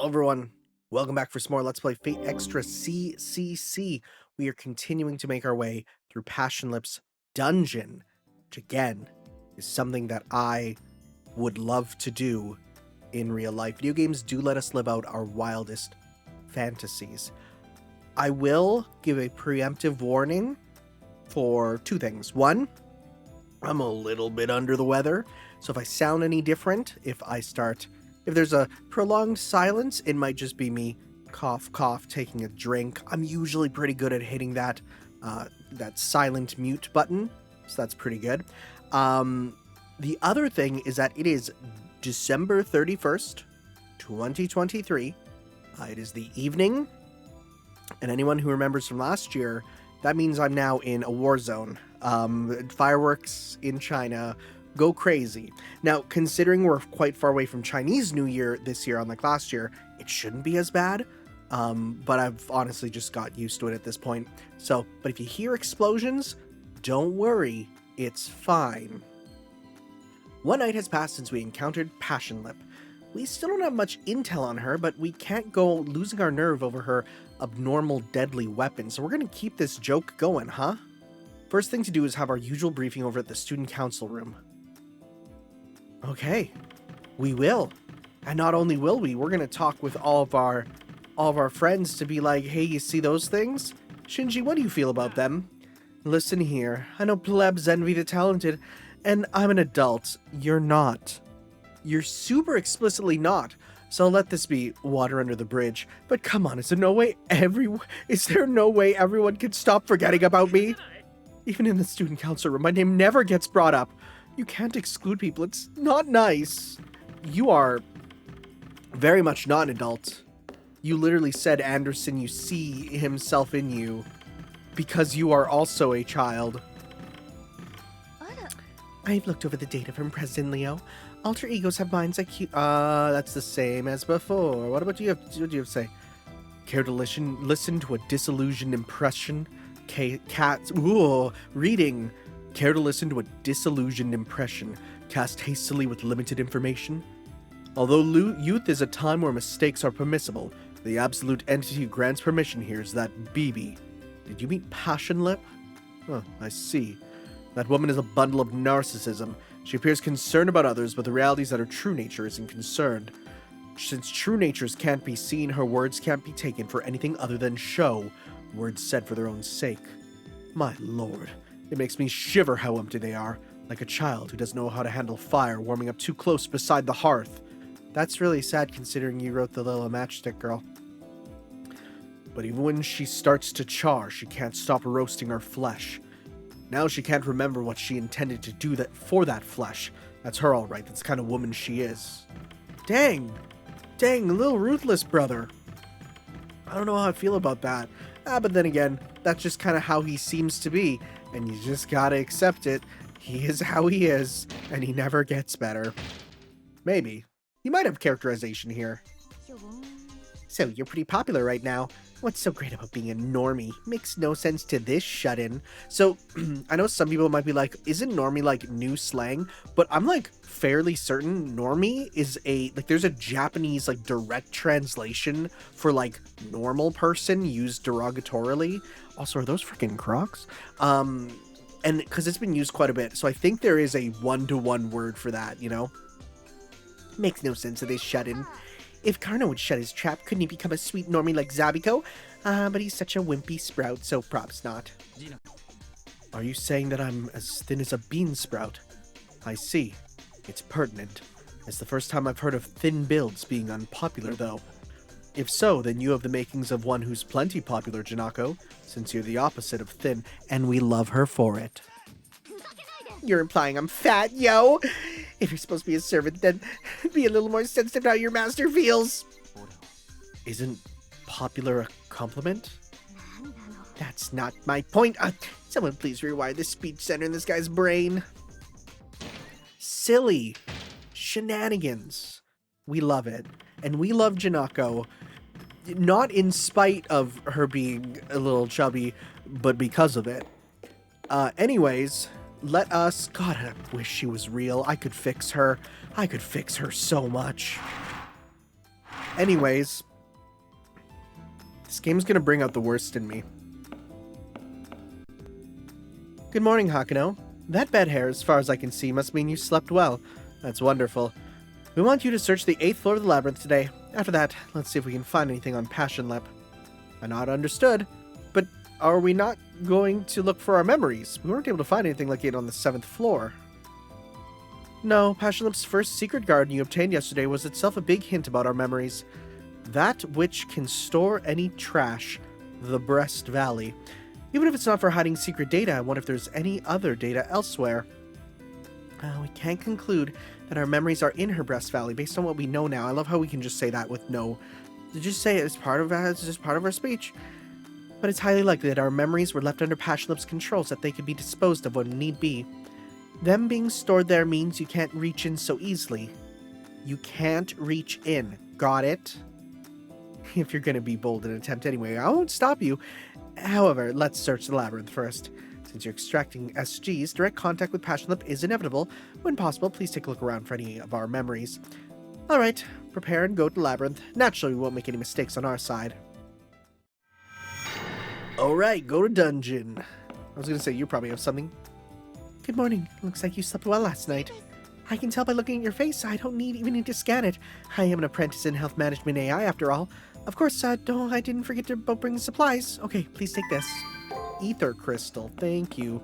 Everyone, welcome back for some more Let's Play Fate Extra CCC. We are continuing to make our way through Passionlip's dungeon, which again is something that I would love to do in real life. Video games do let us live out our wildest fantasies. I will give a preemptive warning for two things. One, I'm a little bit under the weather, so if I sound any different, if there's a prolonged silence, it might just be me cough, cough, taking a drink. I'm usually pretty good at hitting that silent mute button, so that's pretty good. The other thing is that it is December 31st, 2023. It is the evening, and anyone who remembers from last year, that means I'm now in a war zone. Fireworks in China go crazy. Now, considering we're quite far away from Chinese New Year this year, unlike last year, it shouldn't be as bad. But I've honestly just got used to it at this point. But if you hear explosions, don't worry, it's fine. One night has passed since we encountered Passionlip. We still don't have much intel on her, but we can't go losing our nerve over her abnormal deadly weapon, so we're gonna keep this joke going, huh? First thing to do is have our usual briefing over at the student council room. Okay, we will. And not only will we, we're gonna talk with all of our friends to be like, hey, you see those things? Shinji, what do you feel about them? Listen here, I know plebs envy the talented, and I'm an adult. You're not. You're super explicitly not. So let this be water under the bridge. But come on, is there no way everyone can stop forgetting about me? Even in the student council room, my name never gets brought up. You can't exclude people. It's not nice. You are very much not an adult. You literally said, Anderson, you see himself in you because you are also a child. I've looked over the data from President Leo. Alter egos have minds like you. That's the same as before. What do you have to say? Care to listen to a disillusioned impression? Reading. Care to listen to a disillusioned impression cast hastily with limited information? Although youth is a time where mistakes are permissible, the absolute entity who grants permission here is that BB. Did you meet Passionlip? Huh, I see. That woman is a bundle of narcissism. She appears concerned about others, but the reality is that her true nature isn't concerned. Since true natures can't be seen, her words can't be taken for anything other than show, words said for their own sake. My lord, it makes me shiver how empty they are, like a child who doesn't know how to handle fire warming up too close beside the hearth. That's really sad considering you wrote the little matchstick girl. But even when she starts to char, she can't stop roasting her flesh. Now she can't remember what she intended to do for that flesh. That's her all right. That's the kind of woman she is. Dang, a little ruthless, brother. I don't know how I feel about that. But then again, that's just kind of how he seems to be, and you just gotta accept it. He is how he is, and he never gets better. Maybe. He might have characterization here. So, you're pretty popular right now. What's so great about being a normie? Makes no sense to this shut-in. So, I know some people might be like, isn't normie like new slang? But I'm like fairly certain normie is there's a Japanese like direct translation for like normal person used derogatorily. Also, are those freaking Crocs? And because it's been used quite a bit. So I think there is a one-to-one word for that, you know? Makes no sense to this shut-in. If Karno would shut his trap, couldn't he become a sweet normie like Zabiko? But he's such a wimpy sprout, so props not. Are you saying that I'm as thin as a bean sprout? I see. It's pertinent. It's the first time I've heard of thin builds being unpopular, though. If so, then you have the makings of one who's plenty popular, Janako, since you're the opposite of thin, and we love her for it. You're implying I'm fat, yo! If you're supposed to be a servant, then be a little more sensitive to how your master feels. Isn't popular a compliment? That's not my point. Someone please rewire the speech center in this guy's brain. Silly shenanigans. We love it. And we love Janako, not in spite of her being a little chubby, but because of it. Anyways, let us... God, I wish she was real. I could fix her. I could fix her so much. Anyways, this game's gonna bring out the worst in me. Good morning, Hakuno. That bed hair, as far as I can see, must mean you slept well. That's wonderful. We want you to search the 8th floor of the Labyrinth today. After that, let's see if we can find anything on Passionlip. I'm not understood, but are we not going to look for our memories? We weren't able to find anything like it on the 7th floor. No, Passionlip's first secret garden you obtained yesterday was itself a big hint about our memories. That which can store any trash, the Breast Valley. Even if it's not for hiding secret data, I wonder if there's any other data elsewhere. We can't conclude that our memories are in her Breast Valley based on what we know now. I love how we can just say that with no... Just say it as part of our speech. But it's highly likely that our memories were left under Passionlip's control so that they could be disposed of when need be. Them being stored there means you can't reach in so easily. You can't reach in. Got it? If you're gonna be bold and attempt anyway, I won't stop you. However, let's search the Labyrinth first. Since you're extracting SGs, direct contact with Passionlip is inevitable. When possible, please take a look around for any of our memories. Alright, prepare and go to Labyrinth. Naturally, we won't make any mistakes on our side. Alright, go to dungeon. I was gonna say, you probably have something. Good morning. Looks like you slept well last night. I can tell by looking at your face. I don't even need to scan it. I am an apprentice in health management AI after all. Of course, I didn't forget to bring supplies. Okay, please take this. Ether crystal, thank you.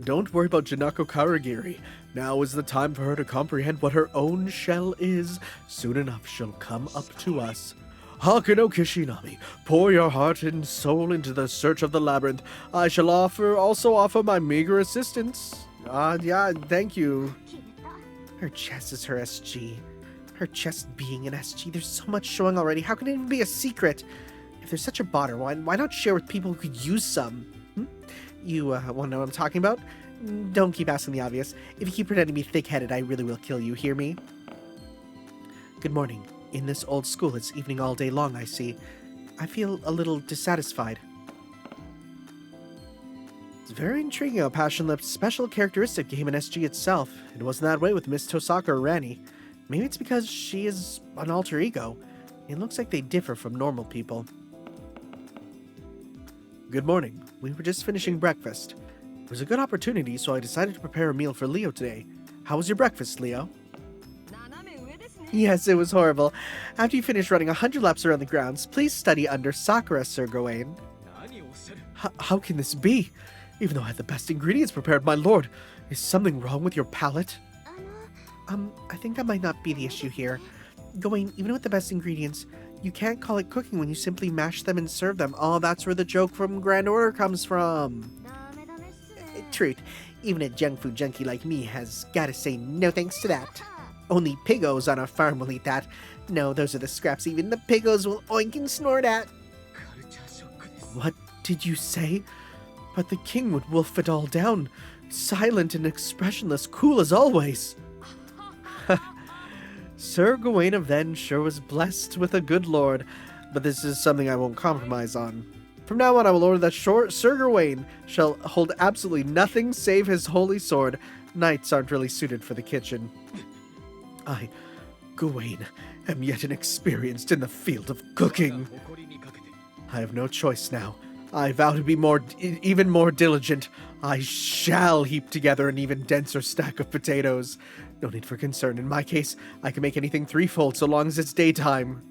Don't worry about Janako Karagiri. Now is the time for her to comprehend what her own shell is. Soon enough, she'll come up to us. Hakuno Kishinami, pour your heart and soul into the search of the labyrinth. I shall also offer my meager assistance. Yeah, thank you. Her chest is her SG. Her chest being an SG. There's so much showing already. How can it even be a secret? If there's such a bother, why not share with people who could use some? You want to know what I'm talking about? Don't keep asking the obvious. If you keep pretending to be thick-headed, I really will kill you. Hear me? Good morning. In this old school, it's evening all day long, I see. I feel a little dissatisfied. It's very intriguing how Passionlip's special characteristic gave an SG itself. It wasn't that way with Miss Tosaka or Rani. Maybe it's because she is an alter ego. It looks like they differ from normal people. Good morning. We were just finishing breakfast. It was a good opportunity, so I decided to prepare a meal for Leo today. How was your breakfast, Leo? Yes, it was horrible. After you finish running 100 laps around the grounds, please study under Sakura, Sir Gawain. How can this be? Even though I had the best ingredients prepared, my lord. Is something wrong with your palate? I think that might not be the issue here. Gawain, even with the best ingredients, you can't call it cooking when you simply mash them and serve them. Oh, that's where the joke from Grand Order comes from. Truth, even a junk food junkie like me has gotta say no thanks to that. Only piggos on a farm will eat that. No, those are the scraps even the piggos will oink and snort at. What did you say? But the king would wolf it all down. Silent and expressionless, cool as always. Sir Gawain of Then sure was blessed with a good lord, but this is something I won't compromise on. From now on, I will order that Sir Gawain shall hold absolutely nothing save his holy sword. Knights aren't really suited for the kitchen. I, Gawain, am yet inexperienced in the field of cooking. I have no choice now. I vow to be even more diligent. I shall heap together an even denser stack of potatoes. No need for concern. In my case, I can make anything threefold so long as it's daytime.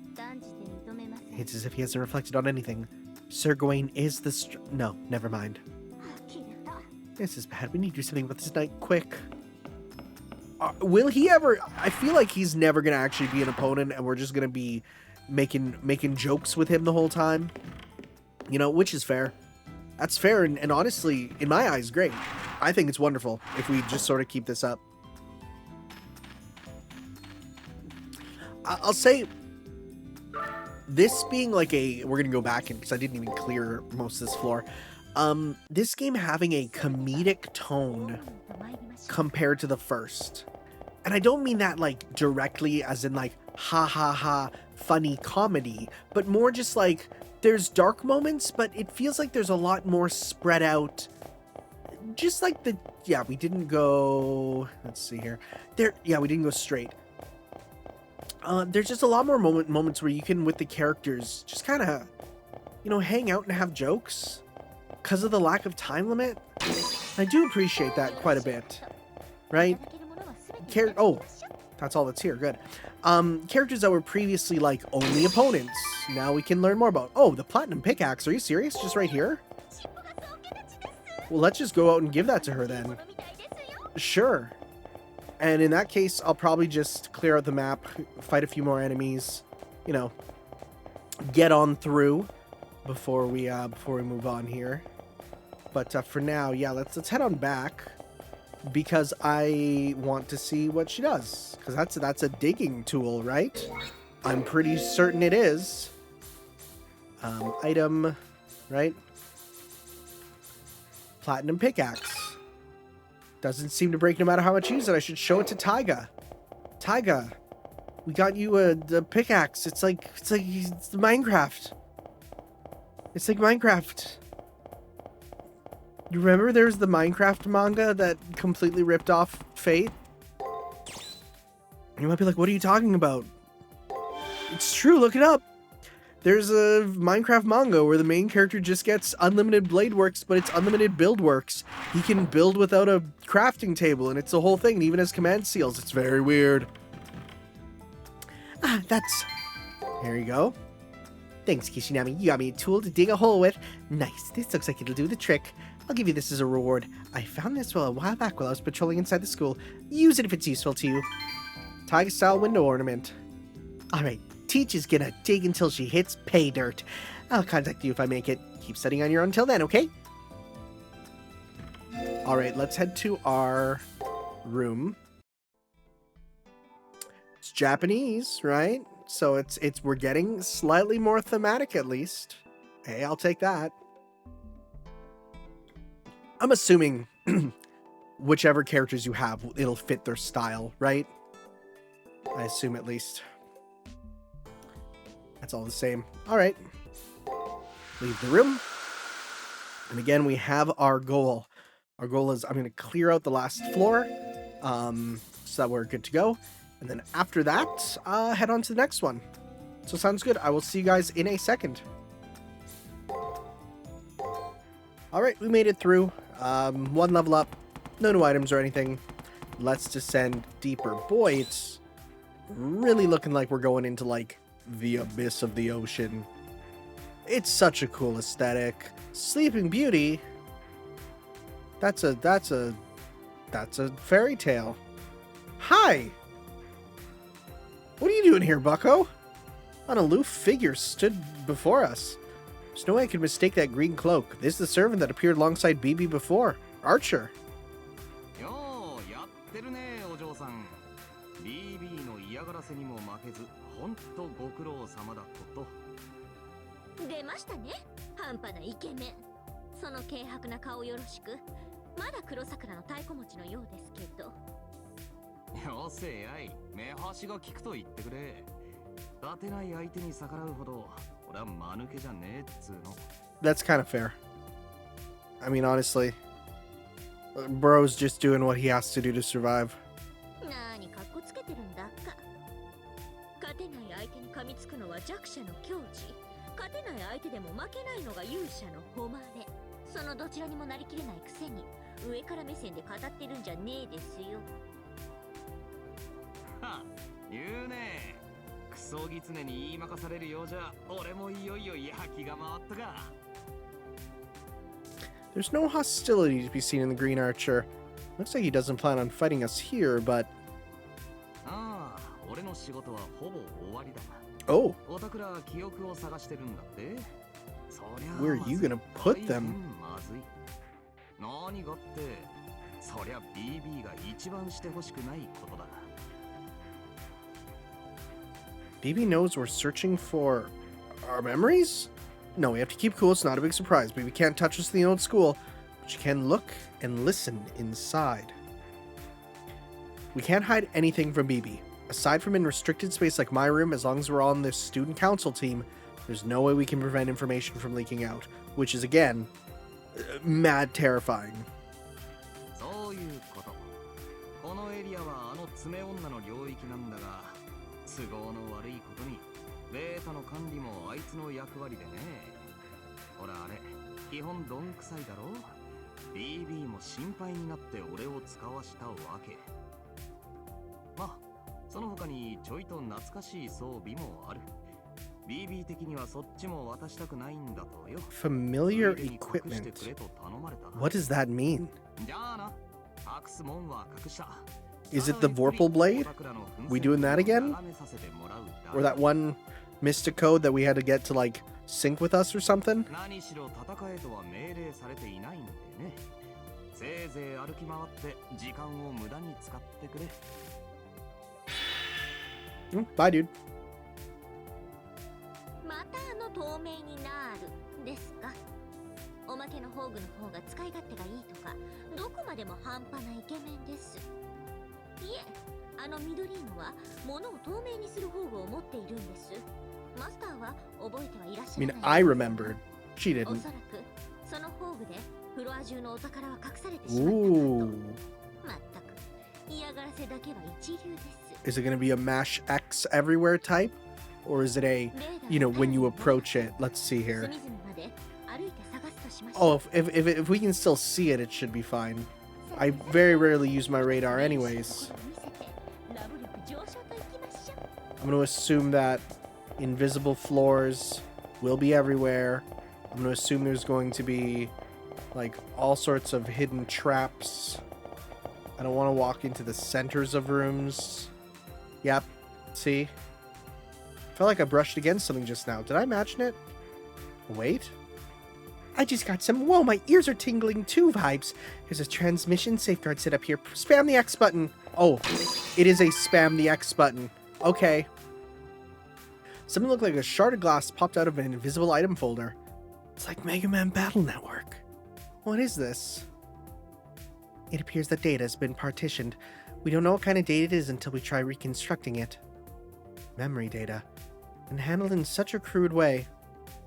It's as if he hasn't reflected on anything. Sir Gawain is the No, never mind. This is bad. We need to do something about this night quick. Will he ever... I feel like he's never going to actually be an opponent and we're just going to be making jokes with him the whole time. You know, which is fair. That's fair and honestly, in my eyes, great. I think it's wonderful if we just sort of keep this up. I'll say this being like we're going to go back because I didn't even clear most of this floor. This game having a comedic tone compared to the first. And I don't mean that like directly as in like ha ha ha funny comedy, but more just like there's dark moments, but it feels like there's a lot more spread out. Just like we didn't go, let's see here. We didn't go straight. There's just a lot more moments where you can, with the characters, just kind of, you know, hang out and have jokes because of the lack of time limit. I do appreciate that quite a bit, right? Oh, that's all that's here. Good. Characters that were previously like only opponents, now we can learn more about. Oh, the platinum pickaxe. Are you serious? Just right here? Well, let's just go out and give that to her then. Sure. And in that case, I'll probably just clear out the map, fight a few more enemies, you know, get on through before we move on here. But for now, yeah, let's head on back because I want to see what she does, because that's a digging tool, right? I'm pretty certain it is. Item, right? Platinum pickaxe. Doesn't seem to break no matter how much you use it. I should show it to Taiga. Taiga, we got you a pickaxe. It's like Minecraft. It's like Minecraft. You remember there's the Minecraft manga that completely ripped off Fate? You might be like, what are you talking about? It's true, look it up. There's a Minecraft manga where the main character just gets unlimited blade works, but it's unlimited build works. He can build without a crafting table, and it's a whole thing, and even has command seals. It's very weird. Ah, that's... Here you go. Thanks, Kishinami. You got me a tool to dig a hole with. Nice. This looks like it'll do the trick. I'll give you this as a reward. I found this a while back while I was patrolling inside the school. Use it if it's useful to you. Tiger-style window ornament. Alright. Teach is gonna dig until she hits pay dirt. I'll contact you if I make it. Keep studying on your own until then, okay? Alright, let's head to our room. It's Japanese, right? So it's we're getting slightly more thematic at least. Hey, I'll take that. I'm assuming whichever characters you have, it'll fit their style, right? I assume at least. That's all the same. All right. Leave the room. And again, we have our goal. Our goal is I'm going to clear out the last floor so that we're good to go. And then after that, head on to the next one. So sounds good. I will see you guys in a second. All right, we made it through. One level up. No new items or anything. Let's descend deeper. Boy, it's really looking like we're going into like the abyss of the ocean. It's such a cool aesthetic. Sleeping Beauty. That's a fairy tale. Hi. What are you doing here, bucko? An aloof figure stood before us. There's no way I could mistake that green cloak. This is the servant that appeared alongside BB before. Archer. That's kind of fair. I mean, honestly, bro's just doing what he has to do to survive. There's no hostility to be seen in the Green Archer. Looks like he doesn't plan on fighting us here, but... Oh. Where are you gonna put them? BB knows we're searching for our memories? No, we have to keep cool. It's not a big surprise. BB can't touch us in the old school, but you can look and listen inside. We can't hide anything from BB. Aside from in restricted space like my room, as long as we're on this student council team, there's no way we can prevent information from leaking out, which is, again, mad terrifying. 都合の悪いことにベータの管理もあいつの役割でね。ほらあれ基本どんくさいだろ。 BB も心配になって俺を使わしたわけ。まあその他にちょいと懐かしい装備もある。 BB 的にはそっちも渡したくないんだとよ。 Familiar equipment. What does that mean? じゃあな、隠すもんは隠した。 Is it the Vorpal blade? We doing that again? Or that one mystic code that we had to get to like sync with us or something? 何しろ戦えとは命令されていないんでね。せいぜい歩き回って時間を無駄に使ってくれ。Bye, dude. また透明になるですか。おまけの宝具の方が使い勝手がいいとか、どこまでも半端なイケメンです。いえ、緑犬は物を透明にする宝具を持っているんです。マスターは覚えてはいらっしゃらない。I mean, I remembered. She didn't. おそらくその宝具でフロア中のお宝は隠されてしまったかと。まったく嫌がらせだけは一流です。Is it going to be a mash X everywhere type? Or is it a, you know, when you approach it? Let's see here. Oh, if we can still see it, it should be fine. I very rarely use my radar anyways. I'm going to assume that invisible floors will be everywhere. I'm going to assume there's going to be, like, all sorts of hidden traps. I don't want to walk into the centers of rooms. Yep. See? Felt like I brushed against something just now. Did I imagine it? Wait. I just got some whoa, my ears are tingling too vibes. There's a transmission safeguard set up here. Spam the X button. Oh, it is a spam the X button. Okay. Something looked like a shard of glass popped out of an invisible item folder. It's like Mega Man Battle Network. What is this? It appears that data has been partitioned. We don't know what kind of data it is until we try reconstructing it. Memory data. And handled in such a crude way.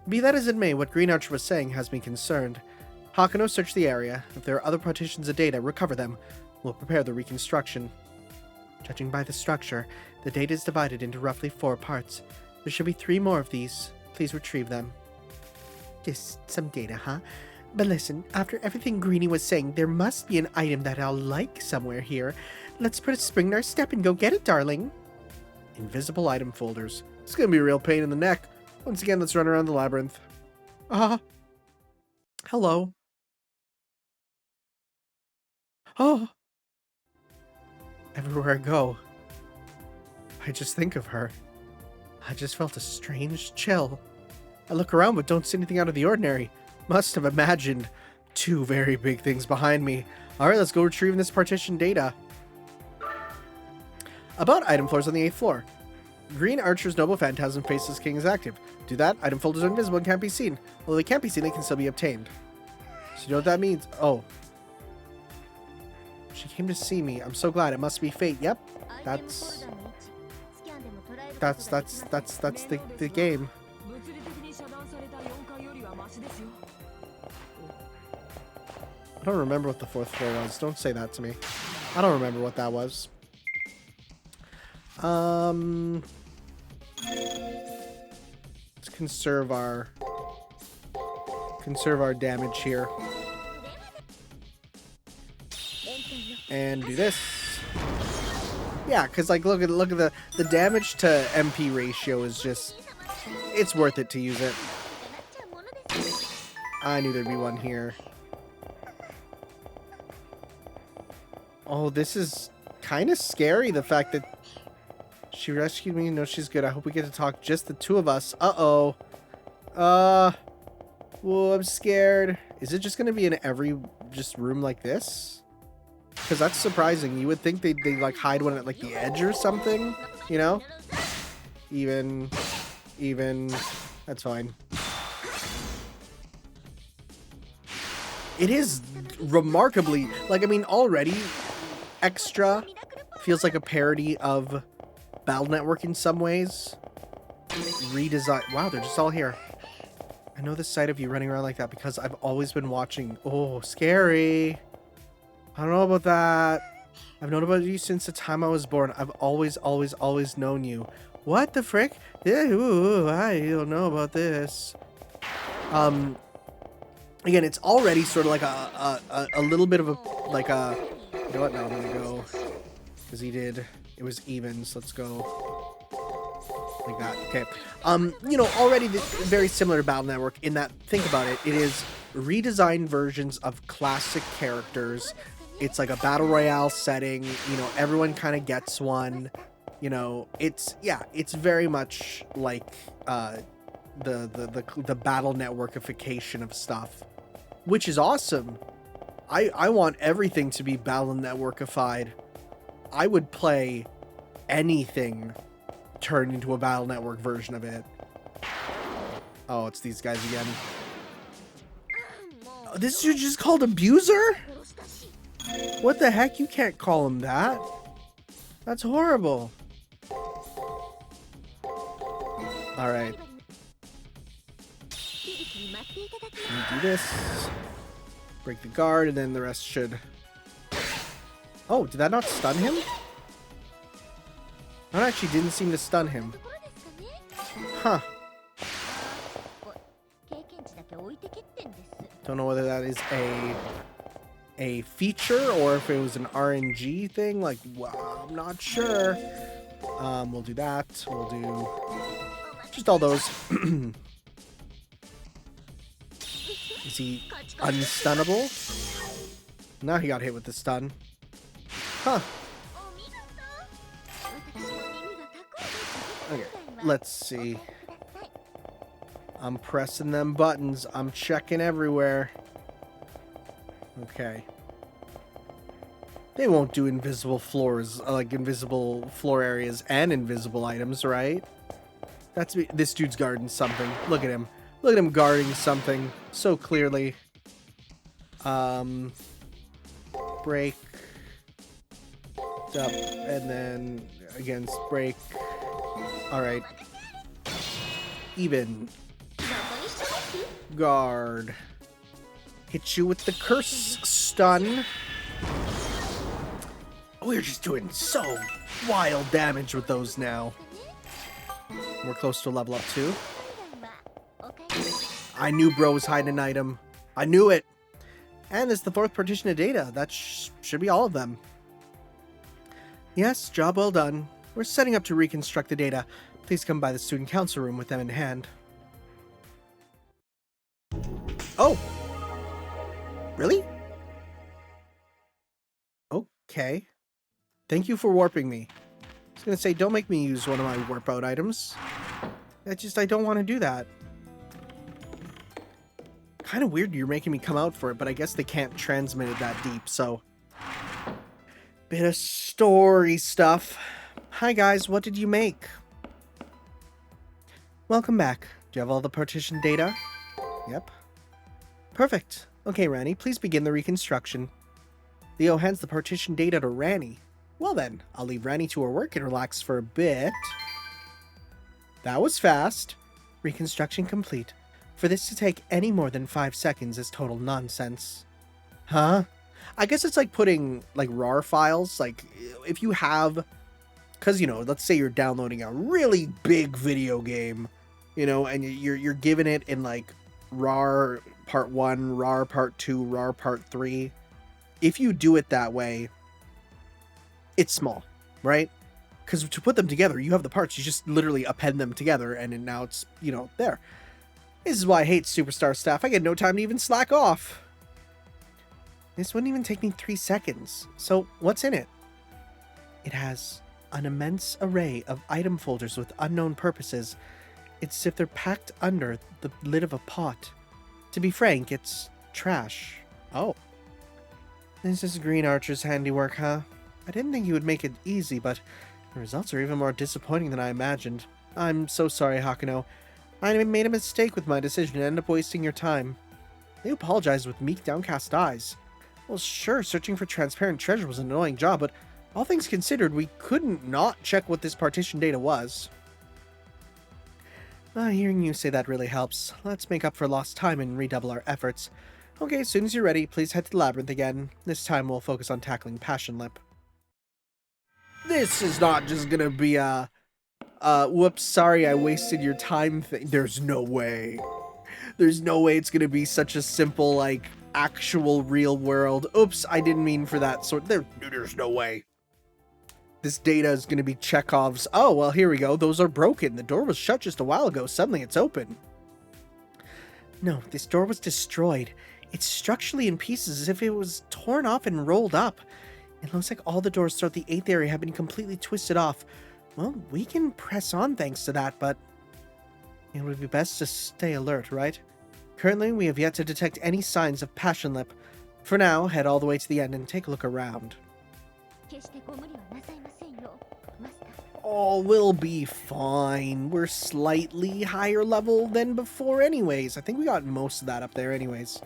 Be that as it may, what Green Archer was saying has me concerned. Hakano, search the area. If there are other partitions of data, recover them. We'll prepare the reconstruction. Judging by the structure, the data is divided into roughly 4 parts. There should be 3 more of these. Please retrieve them. Just some data, huh? But listen, after everything Greenie was saying, there must be an item that I'll like somewhere here. Let's put a spring in our step and go get it, darling. Invisible item folders. It's gonna be a real pain in the neck. Once again, let's run around the labyrinth. Hello. Oh. Everywhere I go, I just think of her. I just felt a strange chill. I look around but don't see anything out of the ordinary. Must have imagined 2 very big things behind me. Alright, let's go retrieve this partition data. About item floors on the 8th floor. Green Archer's Noble Phantasm Faceless King is active. Do that, item folders are invisible and can't be seen. Although they can't be seen, they can still be obtained. So you know what that means? Oh. She came to see me. I'm so glad. It must be fate. Yep. That's the game. I don't remember what the 4th floor was. Don't say that to me. I don't remember what that was. Let's conserve our damage here. And do this. Yeah, because like look at the damage to MP ratio is just, it's worth it to use it. I knew there'd be one here. Oh, this is kind of scary, the fact that she rescued me. No, she's good. I hope we get to talk just the 2 of us. Uh-oh. Whoa, I'm scared. Is it just going to be in every just room like this? Because that's surprising. You would think they'd like hide one at like the edge or something, you know? Even, that's fine. It is remarkably, like, I mean, already Extra feels like a parody of Battle Network in some ways. Redesign. Wow, they're just all here. I know the sight of you running around like that because I've always been watching. Oh, scary. I don't know about that. I've known about you since the time I was born. I've always known you. What the frick? Yeah, ooh, I don't know about this. Again, it's already sort of like a little bit of a, like a, you know what, no, I'm gonna go, because it was evens, let's go like that, okay. You know, already very similar to Battle Network in that, think about it, it is redesigned versions of classic characters. It's like a battle royale setting, you know, everyone kind of gets one, you know, it's very much like the Battle Networkification of stuff, which is awesome. I want everything to be Battle Networkified. I would play anything turned into a Battle Network version of it. Oh, it's these guys again. Oh, this dude just called Abuser? What the heck? You can't call him that. That's horrible. Alright. Let me do this. Break the guard, and then the rest should... Oh, did that not stun him? That actually didn't seem to stun him. Huh. Don't know whether that is a feature or if it was an RNG thing. Like, well, I'm not sure. We'll do that. We'll do just all those. Is he unstunnable? Now he got hit with the stun. Huh. Okay, let's see. I'm pressing them buttons. I'm checking everywhere. Okay. They won't do invisible floors, like invisible floor areas and invisible items, right? That's this dude's guarding something. Look at him. Look at him guarding something so clearly. Break. Up, and then against break. Alright. Even. Guard. Hit you with the curse stun. We're just doing so wild damage with those now. We're close to a level up too. I knew bro was hiding an item. I knew it. And it's the 4th partition of data. That should be all of them. Yes, job well done. We're setting up to reconstruct the data. Please come by the student council room with them in hand. Oh! Really? Okay. Thank you for warping me. I was gonna say, don't make me use one of my warp out items. I don't want to do that. Kind of weird you're making me come out for it, but I guess they can't transmit it that deep, so... Bit of story stuff. Hi guys, what did you make? Welcome back. Do you have all the partition data? Yep. Perfect. Okay, Ranny, please begin the reconstruction. Leo hands the partition data to Ranny. Well then, I'll leave Ranny to her work and relax for a bit. That was fast. Reconstruction complete. For this to take any more than 5 seconds is total nonsense. Huh? I guess it's like putting, like, RAR files, like, if you have... Because, you know, let's say you're downloading a really big video game, you know, and you're giving it in, like, RAR Part 1, RAR Part 2, RAR Part 3. If you do it that way, it's small, right? Because to put them together, you have the parts, you just literally append them together, and now it's, you know, there. This is why I hate Superstar staff. I get no time to even slack off. This wouldn't even take me 3 seconds. So, what's in it? It has an immense array of item folders with unknown purposes. It's as if they're packed under the lid of a pot. To be frank, it's trash. Oh. This is Green Archer's handiwork, huh? I didn't think he would make it easy, but the results are even more disappointing than I imagined. I'm so sorry, Hakuno. I made a mistake with my decision and ended up wasting your time. They apologized with meek, downcast eyes. Well, sure, searching for transparent treasure was an annoying job, but all things considered, we couldn't not check what this partition data was. Hearing you say that really helps. Let's make up for lost time and redouble our efforts. Okay, as soon as you're ready, please head to the Labyrinth again. This time we'll focus on tackling Passionlip. This is not just gonna be a Whoops, sorry I wasted your time thing. There's no way. There's no way it's gonna be such a simple, like, actual real world. Oops, I didn't mean for that sort. There's no way. This data is gonna be Chekhov's. Oh, well, here we go. Those are broken. The door was shut just a while ago. Suddenly it's open. No, this door was destroyed. It's structurally in pieces as if it was torn off and rolled up. It looks like all the doors throughout the 8th area have been completely twisted off. Well, we can press on thanks to that, but it would be best to stay alert, right? Currently, we have yet to detect any signs of Passionlip. For now, head all the way to the end and take a look around. All will be fine. We're slightly higher level than before anyways. I think we got most of that up there anyways.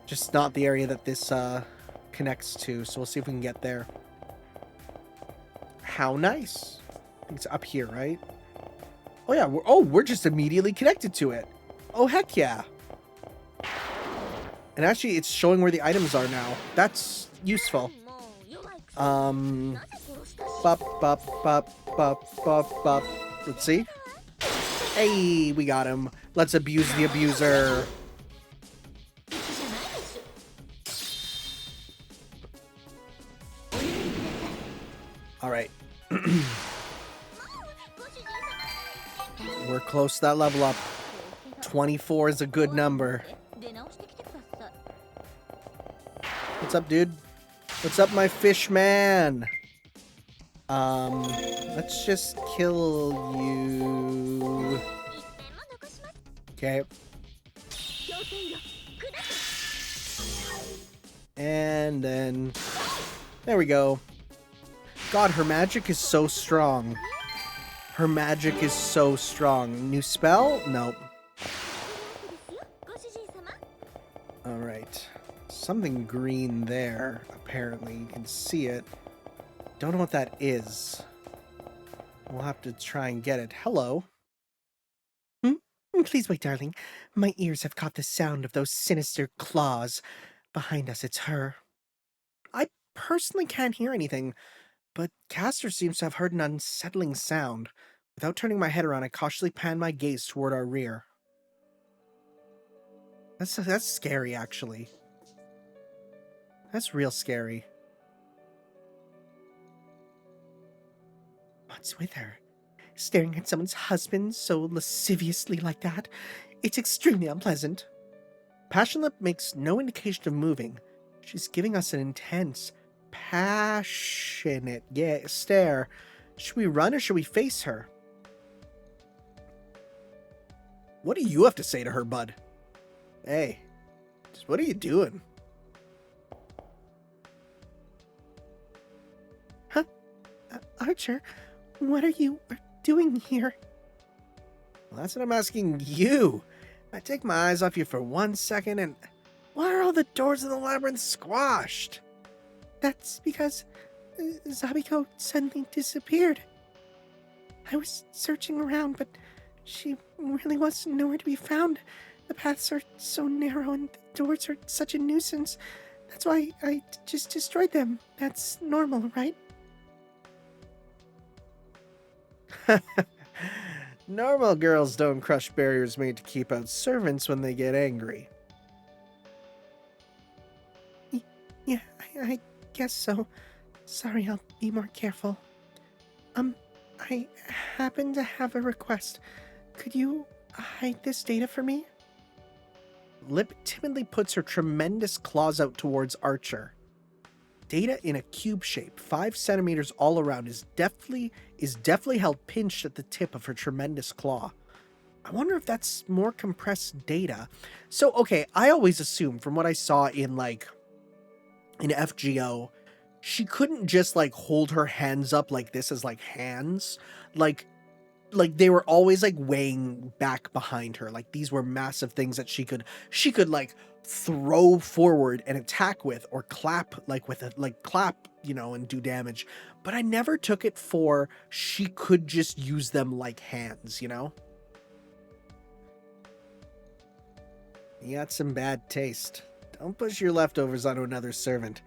Just not the area that this connects to, so we'll see if we can get there. How nice. I think it's up here, right? Oh yeah, we're just immediately connected to it. Oh heck yeah. And actually it's showing where the items are now. That's useful. Bop, bop, bop, bop, bop, bop. Let's see. Hey, we got him. Let's abuse the abuser. Alright. We're close to that level up. 24 is a good number. What's up, dude? What's up, my fish man? Let's just kill you. Okay. And then... there we go. God, her magic is so strong. Her magic is so strong. New spell? Nope. Alright. Something green there, apparently. You can see it. Don't know what that is. We'll have to try and get it. Hello. Please wait, darling. My ears have caught the sound of those sinister claws. Behind us, it's her. I personally can't hear anything, but Castor seems to have heard an unsettling sound. Without turning my head around, I cautiously pan my gaze toward our rear. That's scary, actually. That's real scary. What's with her? Staring at someone's husband so lasciviously like that? It's extremely unpleasant. Passionlip makes no indication of moving. She's giving us an intense, passionate stare. Should we run or should we face her? What do you have to say to her, bud? Hey, just what are you doing? Huh? Archer, what are you doing here? Well, that's what I'm asking you. I take my eyes off you for 1 second and... why are all the doors in the labyrinth squashed? That's because Zabiko suddenly disappeared. I was searching around, but she really was nowhere to be found. The paths are so narrow and the doors are such a nuisance. That's why I just destroyed them. That's normal, right? Normal girls don't crush barriers made to keep out servants when they get angry. Yeah, I guess so. Sorry, I'll be more careful. I happen to have a request. Could you hide this data for me? Lip timidly puts her tremendous claws out towards Archer. Data in a cube shape, 5 centimeters all around, is deftly held pinched at the tip of her tremendous claw. I wonder if that's more compressed data. So, okay, I always assumed from what I saw in FGO, she couldn't just hold her hands up like this as hands. Like they were always weighing back behind her. Like these were massive things that she could throw forward and attack with, or clap clap, and do damage. But I never took it for she could just use them like hands, You got some bad taste. Don't push your leftovers onto another servant.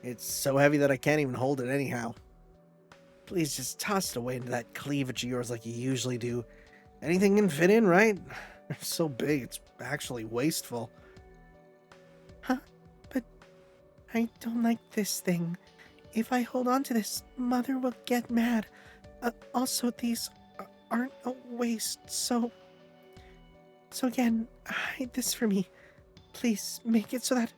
It's so heavy that I can't even hold it anyhow. Please just toss it away into that cleavage of yours like you usually do. Anything can fit in, right? They're so big, it's actually wasteful. Huh? But I don't like this thing. If I hold on to this, Mother will get mad. Also, these aren't a waste, so again, hide this for me. Please, make it so that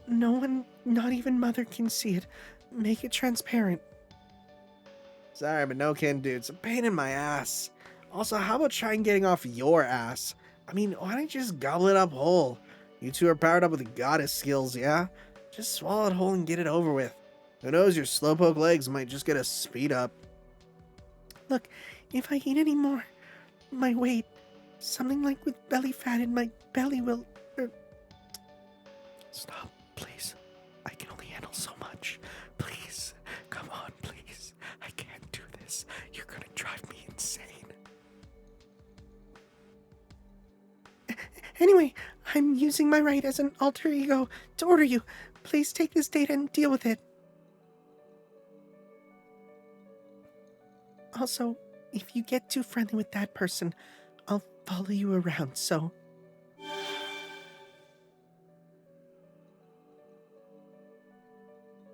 no one, not even Mother, can see it. Make it transparent. Sorry, but no can do. It's a pain in my ass. Also, how about trying getting off your ass? I mean, why don't you just gobble it up whole? You two are powered up with goddess skills, yeah? Just swallow it whole and get it over with. Who knows, your slowpoke legs might just get a speed up. Look, if I eat any more, my weight, something like with belly fat in my belly will... Stop, please. I can only handle so much. Please, come on, please. I can't do this. You're gonna drive me insane. Anyway, I'm using my right as an alter ego to order you. Please take this data and deal with it. Also, if you get too friendly with that person, I'll follow you around, so...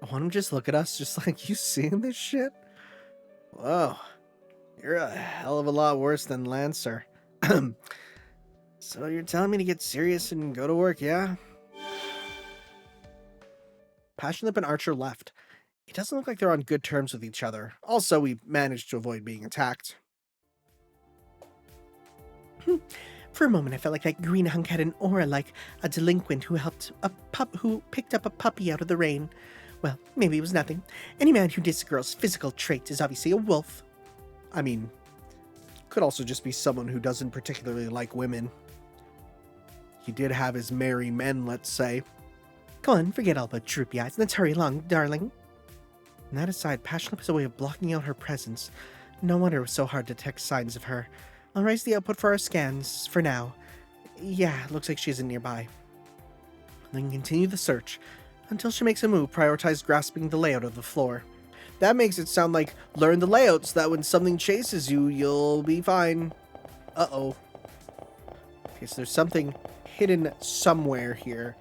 I want him to just look at us, just like, you seeing this shit? Whoa. You're a hell of a lot worse than Lancer. So you're telling me to get serious and go to work, yeah? Passionlip and Archer left. It doesn't look like they're on good terms with each other. Also, we managed to avoid being attacked. For a moment, I felt like that green hunk had an aura like a delinquent who picked up a puppy out of the rain. Well, maybe it was nothing. Any man who dissed a girl's physical trait is obviously a wolf. I mean, could also just be someone who doesn't particularly like women. He did have his merry men, let's say. Come on, forget all about droopy eyes. Let's hurry along, darling. And that aside, Passionlip has a way of blocking out her presence. No wonder it was so hard to detect signs of her. I'll raise the output for our scans, for now. Yeah, looks like she isn't nearby. Then continue the search, until she makes a move, prioritize grasping the layout of the floor. That makes it sound like learn the layout so that when something chases you, you'll be fine. Uh-oh. Okay, so there's something hidden somewhere here.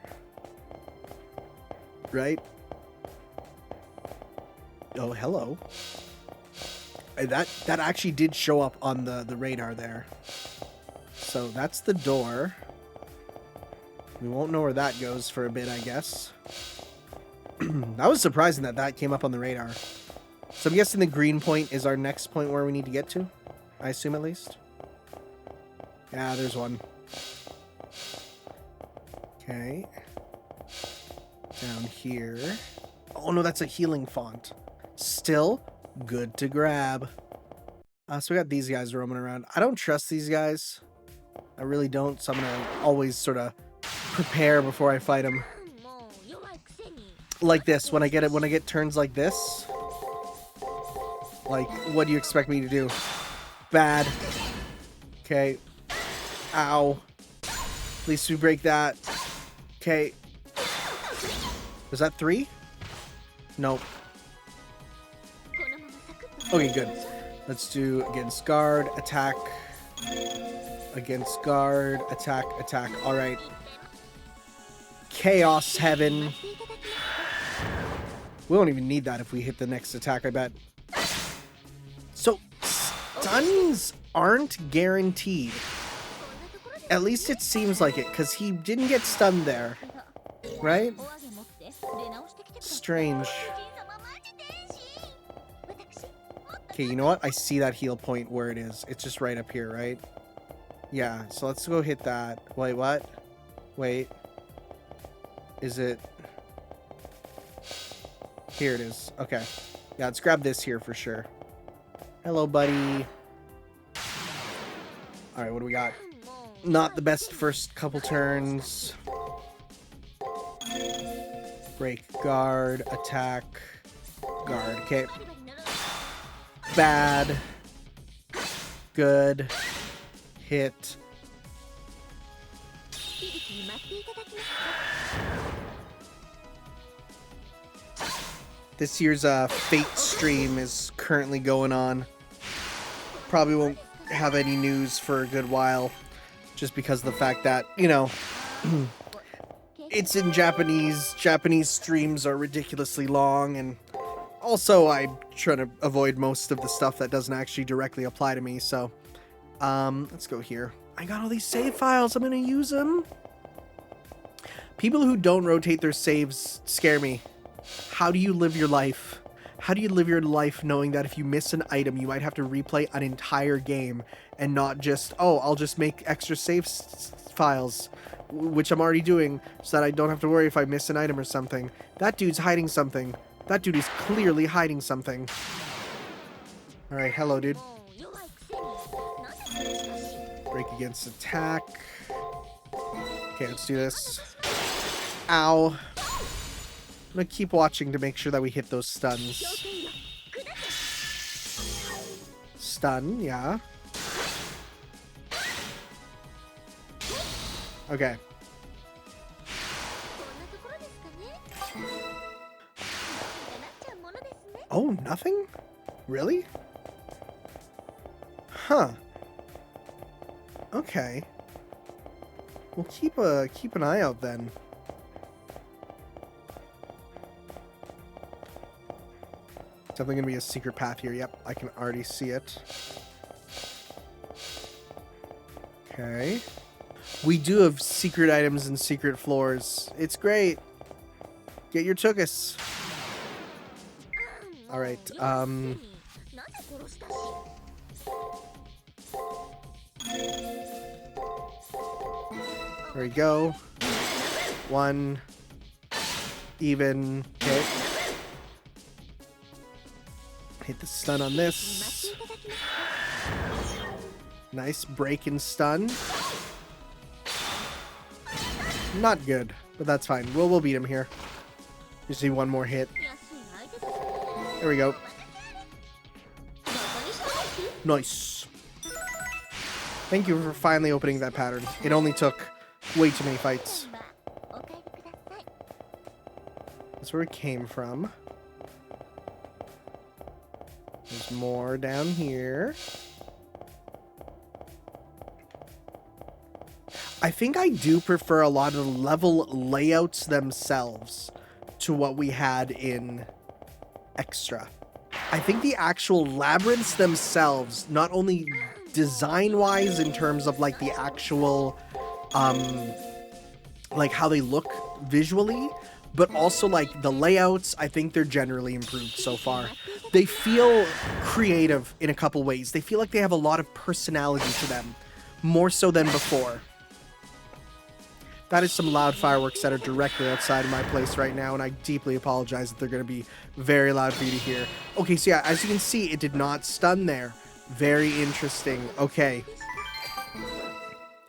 Right? Oh, hello. That actually did show up on the radar there. So that's the door. We won't know where that goes for a bit, I guess. That was surprising that came up on the radar. So I'm guessing the green point is our next point where we need to get to. I assume, at least. Yeah, there's one. Okay. Down here. Oh no, that's a healing font. Still good to grab. So we got these guys roaming around. I don't trust these guys. I really don't. So I'm gonna always sort of prepare before I fight them. Like this, when I get turns like this. Like, what do you expect me to do? Bad. Okay. Ow. At least we break that. Okay. Was that 3? Nope. Okay, good. Let's do against guard, attack. Against guard, attack, attack. Alright. Chaos Heaven. We won't even need that if we hit the next attack, I bet. So, stuns aren't guaranteed. At least it seems like it, because he didn't get stunned there. Right? Strange. Okay, you know what? I see that heal point where it is. It's just right up here, right? Yeah, so let's go hit that. Wait, what? Wait. Is it... Here it is. Okay. Yeah, let's grab this here for sure. Hello, buddy. Alright, what do we got? Not the best first couple turns. Break, guard, attack, guard. Okay. Bad. Good. Hit. This year's Fate stream is currently going on. Probably won't have any news for a good while, just because of the fact that, you know, it's in Japanese. Japanese streams are ridiculously long, and also I'm trying to avoid most of the stuff that doesn't actually directly apply to me, so let's go here. I got all these save files, I'm gonna use them. People who don't rotate their saves scare me. How do you live your life? How do you live your life knowing that if you miss an item, you might have to replay an entire game and not just, oh, I'll just make extra save files, which I'm already doing, so that I don't have to worry if I miss an item or something. That dude's hiding something. That dude is clearly hiding something. Alright, hello, dude. Break against attack. Okay, let's do this. Ow. I'm gonna keep watching to make sure that we hit those stuns. Stun, yeah. Okay. Oh, nothing? Really? Huh. Okay. We'll keep an eye out then. Definitely gonna be a secret path here. Yep, I can already see it. Okay. We do have secret items and secret floors. It's great. Get your tuchus. Alright, there we go. One. Even. Okay. Hit the stun on this. Nice break and stun. Not good, but that's fine. We'll beat him here. Just need one more hit. There we go. Nice. Thank you for finally opening that pattern. It only took way too many fights. That's where it came from. There's more down here. I think I do prefer a lot of the level layouts themselves to what we had in Extra. I think the actual labyrinths themselves, not only design-wise in terms of like the actual, like how they look visually, but also like the layouts, I think they're generally improved so far. They feel creative in a couple ways. They feel like they have a lot of personality to them, more so than before. That is some loud fireworks that are directly outside of my place right now, and I deeply apologize that they're going to be very loud for you to hear. Okay, so yeah, as you can see, it did not stun there. Very interesting. Okay.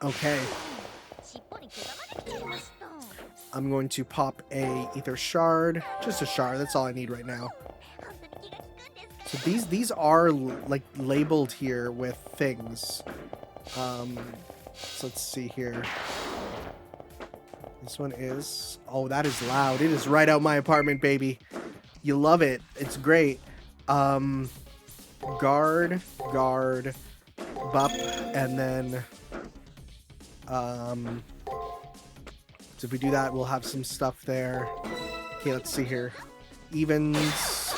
Okay. I'm going to pop a ether shard. Just a shard, that's all I need right now. So these are like labeled here with things. So let's see here. This one is... Oh, that is loud. It is right out my apartment, baby. You love it. It's great. Guard, bup, and then... So if we do that, we'll have some stuff there. Okay, let's see here. Evens.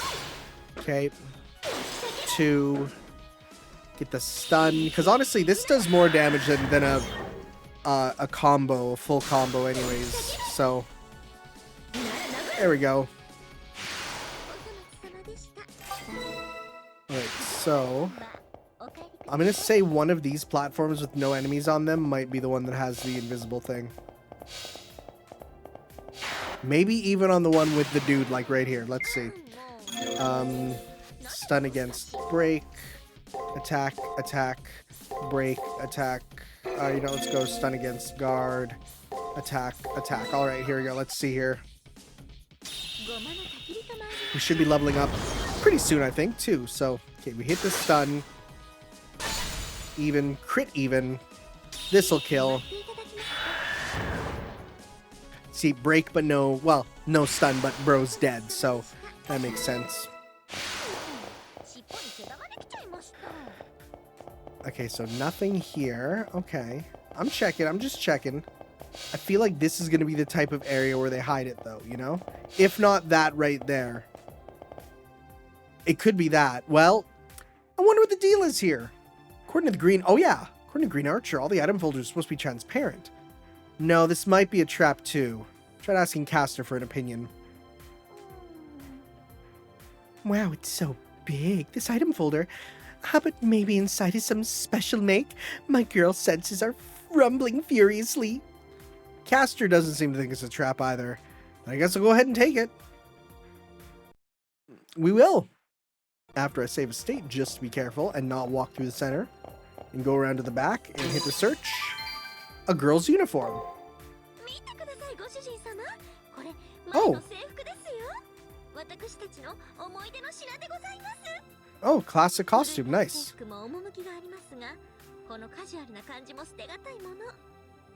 Okay. 2. Get the stun. Because honestly, this does more damage than a combo, a full combo anyways. So, there we go. Alright, so... I'm gonna say one of these platforms with no enemies on them might be the one that has the invisible thing. Maybe even on the one with the dude, like right here. Let's see. Stun against break. Attack, attack, break, attack. You know, let's go stun against guard. Attack, attack. Alright, here we go. Let's see here. We should be leveling up pretty soon, I think, too. So, okay, we hit the stun. Even, crit even. This'll kill. See, break but no, well, no stun, but bro's dead. So, That makes sense. 尻尾に毛玉できちゃいました。 Okay, so nothing here. Okay. I'm checking. I'm just checking. I feel like this is going to be the type of area where they hide it, though, you know? If not that right there. It could be that. Well, I wonder what the deal is here. According to the green... Oh, yeah. According to Green Archer, all the item folders are supposed to be transparent. No, this might be a trap, too. Tried asking Castor for an opinion. Wow, it's so big. This item folder... but maybe inside is some special make? My girl's senses are rumbling furiously. Castor doesn't seem to think it's a trap either. I guess I'll go ahead and take it. We will. After I save a state, just to be careful and not walk through the center. And go around to the back and hit the search. A girl's uniform. Oh. Oh, classic costume. Nice. このカジュアルな感じも捨てがたいもの。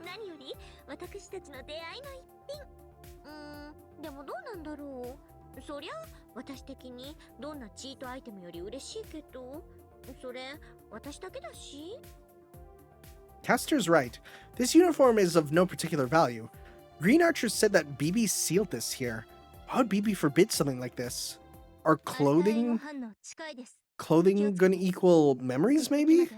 何より私たちの出会いの一品。でもどうなんだろう。そりゃ私的にどんなチートアイテムより嬉しいけど、それ私だけだし。Castor's right. This uniform is of no particular value. Green Archer said that BB sealed this here. Why would BB forbid something like this? Are clothing gonna equal memories, maybe?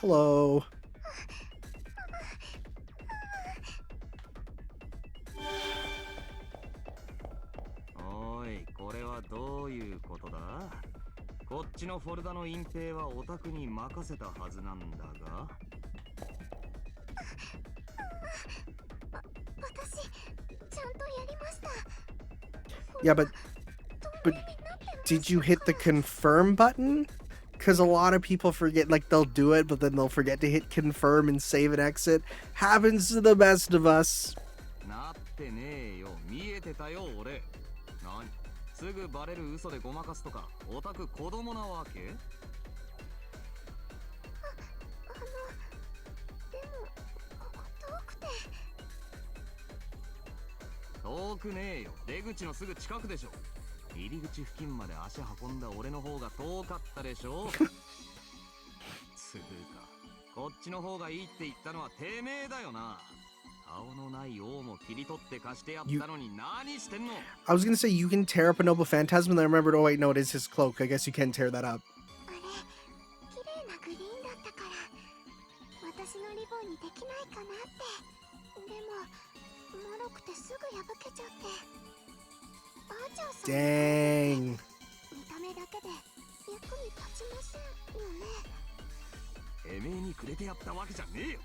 Hello. Oi, これはどういうことだ？こっちのフォルダの隠蔽はオタクに任せたはずなんだが。私ちゃんとやりました。 Yeah, but did you hit the confirm button? Because a lot of people forget, like they'll do it, but then they'll forget to hit confirm and save and exit. Happens to the best of us. なってねえよ。見えてたよ俺。何？すぐバレる嘘でごまかすとか、オタク子供なわけ？でもここ遠くて。遠くねえよ。出口のすぐ近くでしょ。入り口付近まで足運んだ俺の方が遠かったでしょ。つうか、こっちの方がいいって言ったのはてめえだよな。顔のない王も切り取って貸してやったのに何してんの？ I was gonna say you can tear up a noble phantasm, and then I remembered, oh wait, no, it is his cloak. I guess you can tear that up. あれ、綺麗なグリーンだったから、私のリボンにできないかなって。でも、脆くてすぐ破けちゃって。 Dang. 見た目だけで役に立ちませんよね。てめえにくれてやったわけじゃねえよ。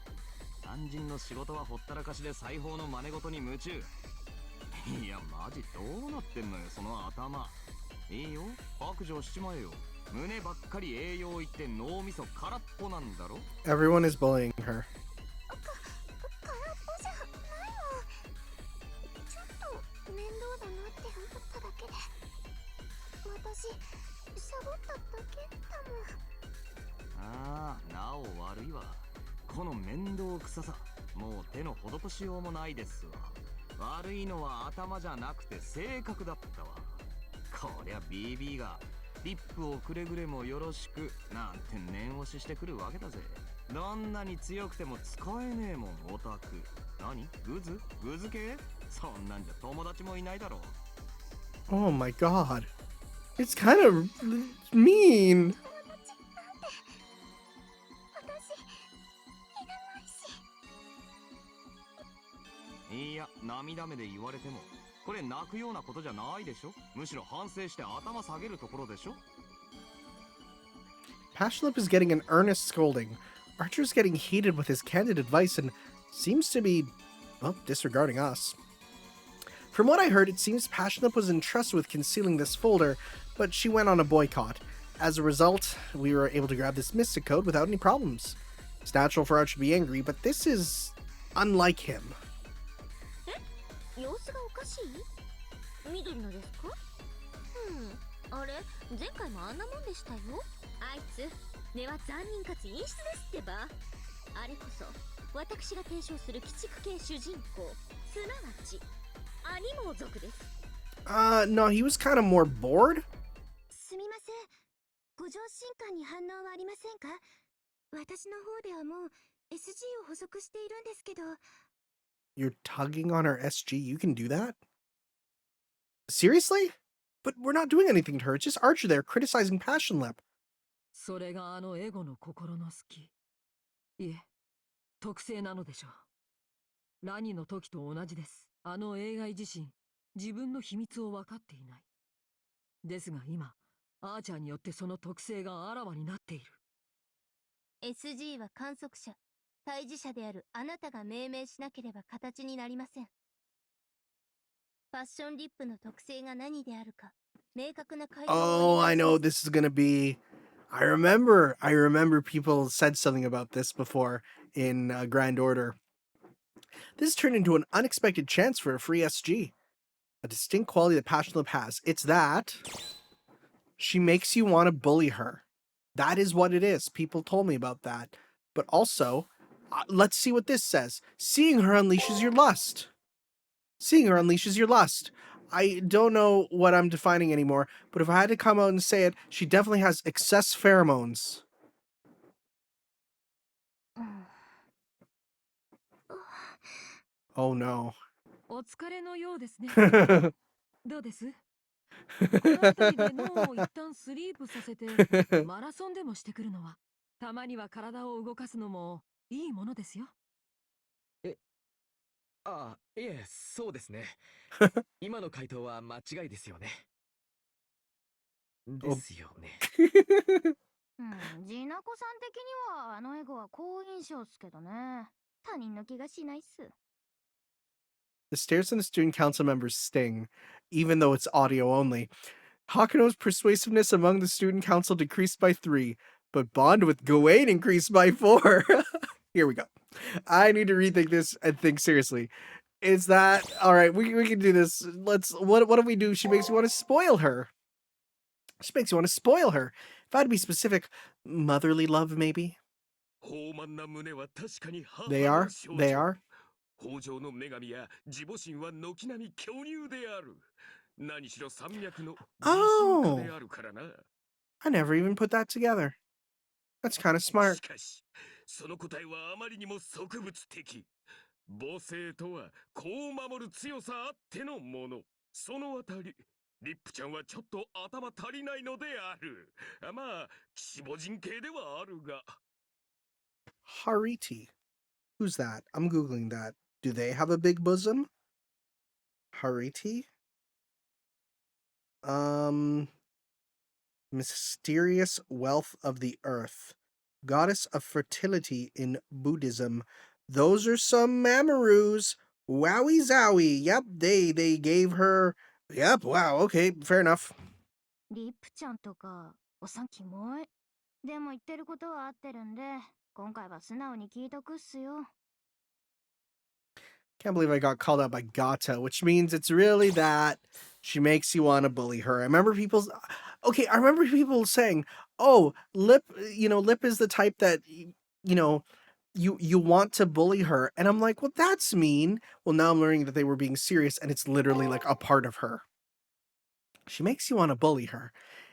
肝心の仕事はほったらかしで裁縫の真似事に夢中。いやマジどうなってんのよその頭。いいよ白状しちまえよ。胸ばっかり栄養いって脳みそ空っぽなんだろ。 Everyone is bullying her. 空っぽじゃないわ。ちょっと面倒だなって思っただけで。私サボっただけだもん。ああ、なお悪いわ。この面倒くささ、もう手の施しようもないですわ。悪いのは頭じゃなくて性格だったわ。こりゃ BB がリップをくれぐれもよろしくなんて念押ししてくるわけだぜ。どんなに強くても使えねえもんオタク。何？グズ系？そんなんじゃ友達もいないだろう。 Oh my god. It's kind of mean. いや、涙目で言われても、これ泣くようなことじゃないでしょ。むしろ反省して頭下げるところでしょ。Passionlip is getting an earnest scolding. Archer's getting heated with his candid advice and seems to be, well, disregarding us. From what I heard, it seems Passionlip was entrusted with concealing this folder, but she went on a boycott. As a result, we were able to grab this mystic code without any problems. It's natural for Archer to be angry, but this is unlike him. 様子がおかしい？緑のですか？あれ、前回もあんなもんでしたよ。あいつ、根は残忍かつ陰湿ですってば。あれこそ私が提唱する鬼畜系主人公、すなわちアニモ族です。No, he was kind of more bored. すみません。ご上心感に反応はありませんか？私の方ではもう SG を補足しているんですけど。 You're tugging on our SG? You can do that? Seriously? But we're not doing anything to her. It's just Archer there criticizing Passionlip. それがあのエゴの心の隙。いえ、特性なのでしょう。ラニの時と同じです。あの映画自身、自分の秘密を分かっていない。ですが今、アーチャーによってその特性があらわになっている。SG は観測者、対峙者であるあなたが命名しなければ形になりません。パッションリップの特性が何であるか、明確な回答を Oh, I know this is gonna be... I remember people said something about this before in Grand Order. This turned into an unexpected chance for a free SG. A distinct quality that Passionlip has. It's that she makes you want to bully her. That is what it is. People told me about that. But also, let's see what this says. Seeing her unleashes your lust. Seeing her unleashes your lust. I don't know what I'm defining anymore, but if I had to come out and say it, she definitely has excess pheromones. Oh no. お疲れのようですね。どうです？この辺りで脳を一旦スリープさせてマラソンでもしてくるのは、たまには体を動かすのもいいものですよ。ああ、いえ、そうですね。今の回答は間違いですよね。ですよね。ジナコさん的にはあのエゴは好印象っすけどね。他人の気がしないっす。 The stares from the student council members sting, even though it's audio only. Hakuno's persuasiveness among the student council decreased by 3, but bond with Gawain increased by 4. Here we go. I need to rethink this and think seriously. Is that all right? We can do this. What do we do? She makes you want to spoil her. She makes you want to spoil her. If I had to be specific, motherly love, maybe. They are. They are. 北条の女神や自母神は軒並み巨乳である。何しろ山脈の美神家であるからな。I never even put that together. That's kind of smart. しかし、その答えはあまりにも植物的。母性とは子を守る強さあってのもの。そのあたり、リップちゃんはちょっと頭足りないのである。まあ、騎士母神系ではあるが。Hariti. Who's that? I'm Googling that. Do they have a big bosom? Hariti? Mysterious wealth of the earth. Goddess of fertility in Buddhism. Those are some Mamarus. Wowie zowie. Yep, they gave her... Yep, wow, okay, fair enough. リップちゃんとかおさんキモい。でも言ってることは合ってるんで、今回は素直に聞いとくっすよ。 Can't believe I got called out by Gata, which means it's really that she makes you want to bully her. I remember people saying, "Oh, Lip is the type that you want to bully her." And I'm like, "Well, that's mean." Well, now I'm learning that they were being serious and it's literally like a part of her. She makes you want to bully her.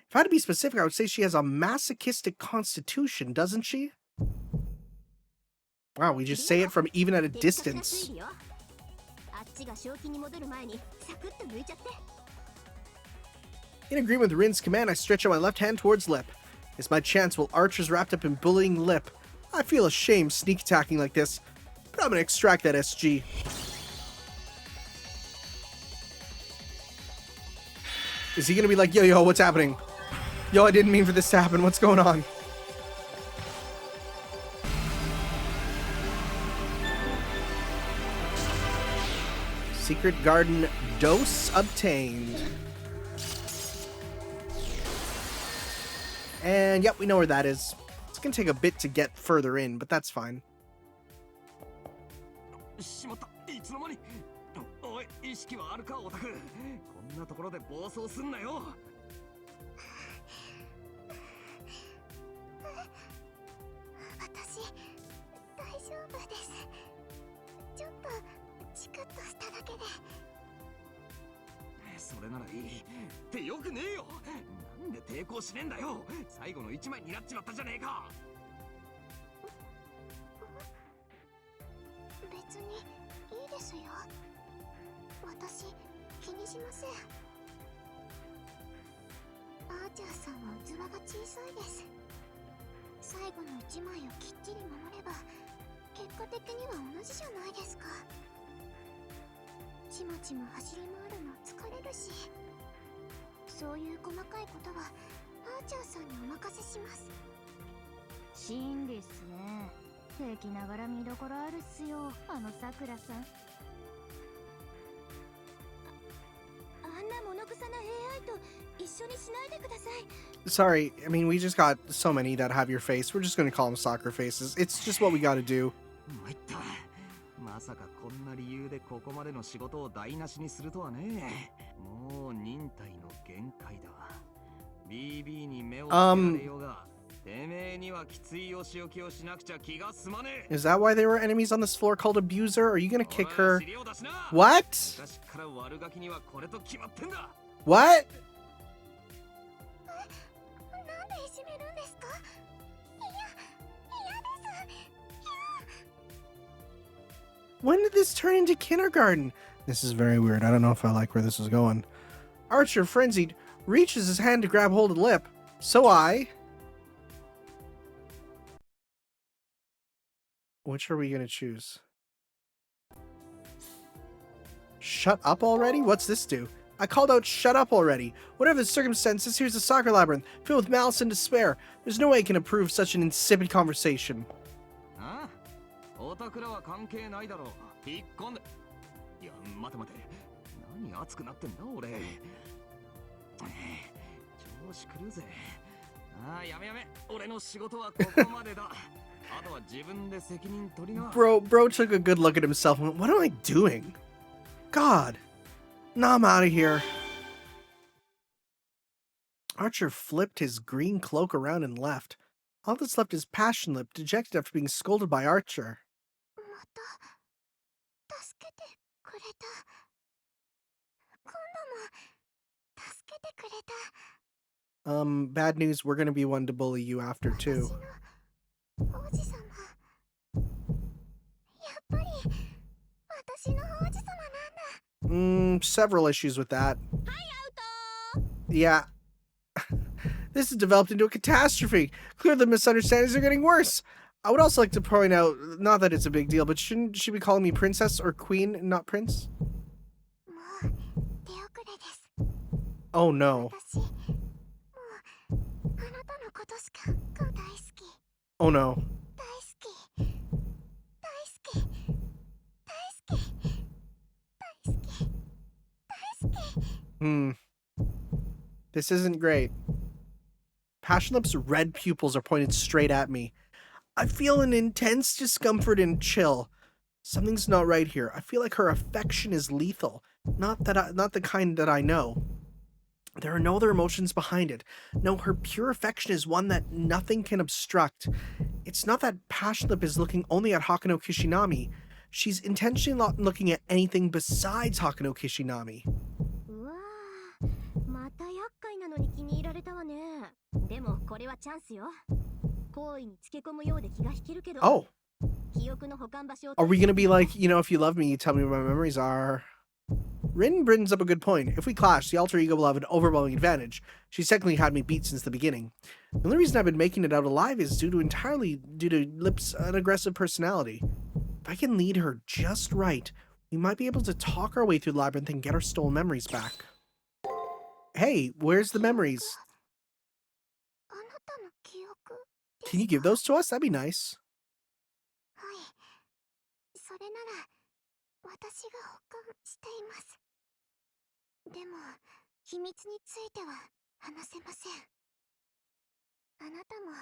If I had to be specific, I would say she has a masochistic constitution, doesn't she? Wow, we just say it from even at a distance. In agreement with Rin's command, I stretch out my left hand towards Lip. It's my chance while Archer's wrapped up in bullying Lip. I feel ashamed sneak attacking like this, but I'm gonna extract that SG. Is he gonna be like, yo, what's happening? Yo, I didn't mean for this to happen. What's going on? Secret Garden dose obtained. And yep, we know where that is. It's gonna take a bit to get further in, but that's fine. しまった、いつの間に。おい、意識はあるか、オタク。こんなところで暴走すんなよ。私、大丈それならいいってよくねえよ。なんで抵抗しねえんだよ。最後の一枚になっちまったじゃねえか。別にいいですよ。私気にしません。アーチャーさんは器が小さいです。最後の一枚をきっちり守れば結果的には同じじゃないですか。ちまちま走り回るの疲れるし、そういう細かいことはアーチャーさんにお任せします。真理っすね。敵ながら見どころあるっすよ、あのさくらさん。あんな物臭な AI と一緒にしないでください。 Sorry, I mean, we just got so many that have your face. We're just gonna call them soccer faces. It's just what we gotta do. 参った。まさかこんな理由でここまでの仕事を台無しにするとはね。もう忍耐の限界だ。BB に目をつけられようが、てめえにはきついお仕置きをしなくちゃ気が済まねえ。 Is that why there were enemies on this floor called Abuser? Are you gonna kick her? What? 昔から悪ガキにはこれと決まってんだ。 What? なんでいじめるんですか？嫌です。 When did this turn into kindergarten? This is very weird. I don't know if I like where this is going. Archer, frenzied, reaches his hand to grab hold of the lip. So Which are we gonna choose? Shut up already? What's this do? I called out shut up already. Whatever the circumstances, here's a soccer labyrinth, filled with malice and despair. There's no way I can approve such an insipid conversation. ああ、おたくらは関係ないだろう。引っ込んで。いや、待て待て。何熱くなってんだ俺。調子狂うぜ。ああ、やめやめ。俺の仕事はここまでだ。あとは自分で責任取りな。Bro took a good look at himself and went, what am I doing? God. Nah, I'm out of here. Archer flipped his green cloak around and left. All that's left is Passionlip, dejected after being scolded by Archer. また助けてくれた。今度も助けてくれた。Bad news, we're gonna be one to bully you after too. 王子様。やっぱり私の王子様なんだ。Several issues with that. はい、アウト。 Yeah. This has developed into a catastrophe. Clearly the misunderstandings are getting worse. I would also like to point out, not that it's a big deal, but shouldn't she be calling me princess or queen, not prince? もう手遅れです。 Oh no. 私もうあなたのことしか大好き。 Oh no. 大好き。大好き。大好き。大好き。大好き。 This isn't great. Passionlip's red pupils are pointed straight at me. I feel an intense discomfort and chill. Something's not right here. I feel like her affection is lethal. Not the kind that I know. There are no other emotions behind it. No, her pure affection is one that nothing can obstruct. It's not that Passionlip is looking only at Hakano Kishinami. She's intentionally not looking at anything besides Hakano Kishinami. うわー、また厄介なのに気に入られたわね。でもこれはチャンスよ。行為につけ込むようで気が引けるけど。Oh. 記憶の保管場所を。 Are we gonna be like, you know, if you love me, you tell me what my memories are? Rin brings up a good point. If we clash, the alter ego will have an overwhelming advantage. She's technically had me beat since the beginning. The only reason I've been making it out alive is entirely due to Lip's aggressive personality. If I can lead her just right, we might be able to talk our way through Labyrinth and get our stolen memories back. Hey, where's the memories? あなたの記憶ですか？ Can you give those to us? That'd be nice. はい。それなら私が保管しています。でも秘密については話せません。あなたも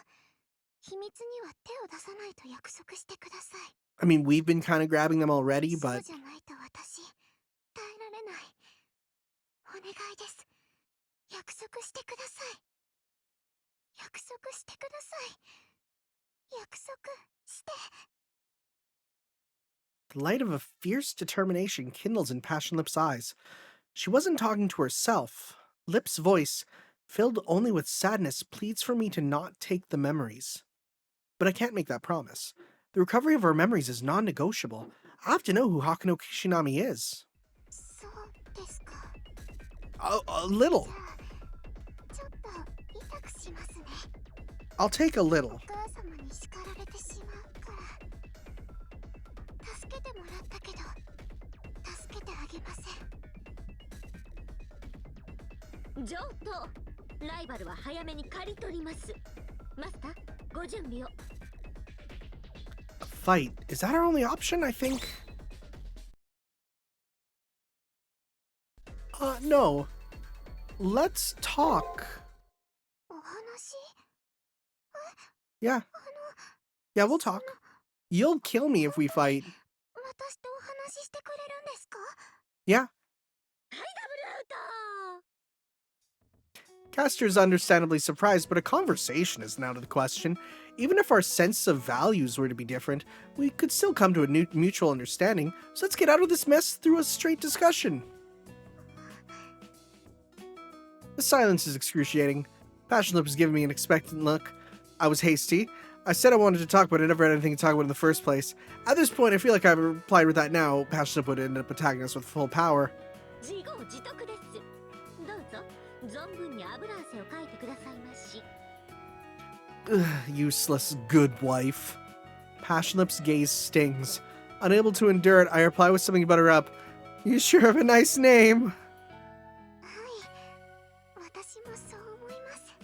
秘密には手を出さないと約束してください。 I mean, we've been kind of grabbing them already, そう but じゃないと私耐えられない。お願いです。約束してください。約束してください。約束して。 the light of a fierce determination kindles in Passionlip's eyes. She wasn't talking to herself. Lip's voice, filled only with sadness, pleads for me to not take the memories. But I can't make that promise. The recovery of our memories is non-negotiable. I have to know who Hakuno Kishinami is. そうですか。 A little. ちょっと痛くしますね。 I'll take a お little. 母様に叱られてしまうから。助けてもらったけど、助けてあげません。上等。ライバルは早めに刈り取ります。マスター、ご準備を。 Fight. Is that our only option, I think? No. Let's talk. お話？ Yeah. Yeah, we'll talk. You'll kill me if we fight. 私とお話ししてくれるんですか？ Yeah. はい、ダブルアウト。 Caster's understandably surprised, but a conversation isn't out of the question. Even if our sense of values were to be different, we could still come to a mutual understanding, so let's get out of this mess through a straight discussion. The silence is excruciating. Passionlip was giving me an expectant look. I was hasty. I said I wanted to talk, but I never had anything to talk about in the first place. At this point, I feel like I've replied with that now. Passionlip would end up attacking us with full power. 自業自得です。どうぞ、存分に油汗をかいてくださいまし。 Ugh, useless good wife. Passionlip's gaze stings. Unable to endure it, I reply with something to butter up. You sure have a nice name. はい、私もそう思います。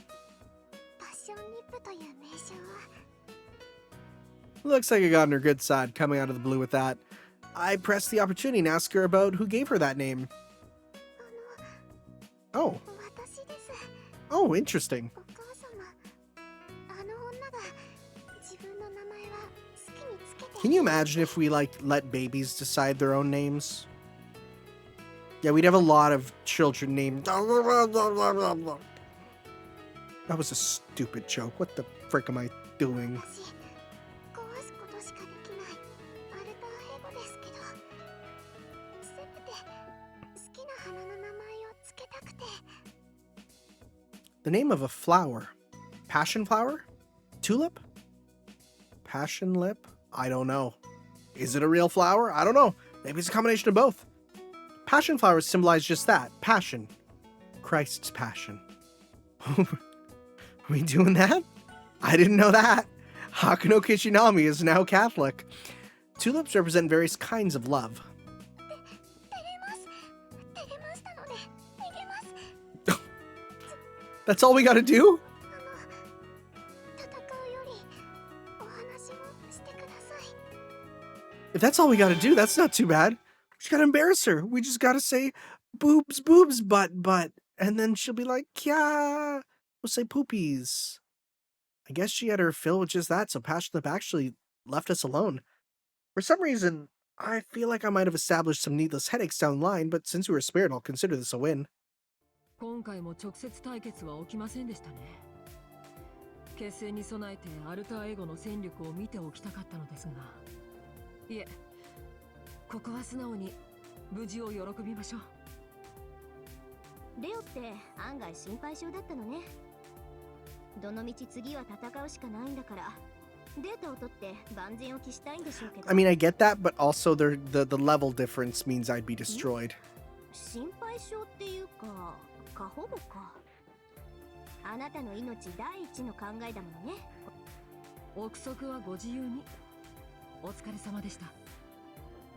パッションリップという名称は。 Looks like I got on her good side, coming out of the blue with that. I pressed the opportunity and asked her about who gave her that name. Oh. 私です。 Oh, interesting. お母様、あの女が自分の名前は好きにつけて。 Can you imagine if we, like, let babies decide their own names? Yeah, we'd have a lot of children named... That was a stupid joke. What the frick am I doing? 私、壊すことしかできないアルターエゴですけど、せめて好きな花の名前をつけたくて。 The name of a flower. Passion flower? Tulip? Passionlip? I don't know. Is it a real flower? I don't know. Maybe it's a combination of both. Passion flowers symbolize just that. Passion. Christ's passion. Are we doing that? I didn't know that. Hakuno Kishinami is now Catholic. Tulips represent various kinds of love. 照れましたので逃げます。 That's all we gotta do? 戦うよりお話をしてください。 If that's all we gotta do, that's not too bad. We just gotta embarrass her. We just gotta say boobs, boobs, butt. And then she'll be like, yeah. We'll say poopies. I guess she had her fill with just that, so Passionlip actually left us alone. For some reason, I feel like I might have established some needless headaches down the line, but since we were spared, I'll consider this a win. 今回も直接対決は起きませんでしたね。決戦に備えてアルターエゴの戦力を見ておきたかったのですが、いえ、ここは素直に無事を喜びましょう。レオって案外心配性だったのね。どのみち次は戦うしかないんだから、データを取って万全を期したいんでしょうけど。 I mean, I get that, but also the level difference means I'd be destroyed. 心配性っていうか、過保護か。あなたの命第一の考えだものね。憶測はご自由に。お疲れ様でした。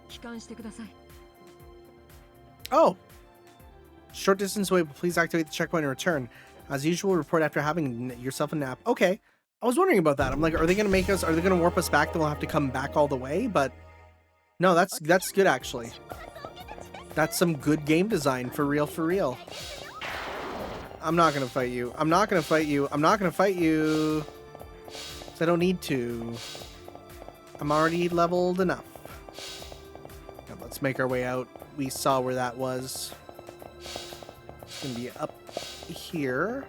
帰還してください。Oh! Short distance away, but please activate the checkpoint and return. As usual, report after having yourself a nap. Okay. I was wondering about that. I'm like, are they gonna warp us back, then we'll have to come back all the way? But no, that's good actually. That's some good game design, for real, for real. I'm not gonna fight you. I'm not gonna fight you. I'm not gonna fight you. 'Cause I don't need to. I'm already leveled enough. Now let's make our way out. We saw where that was. It's gonna be up here.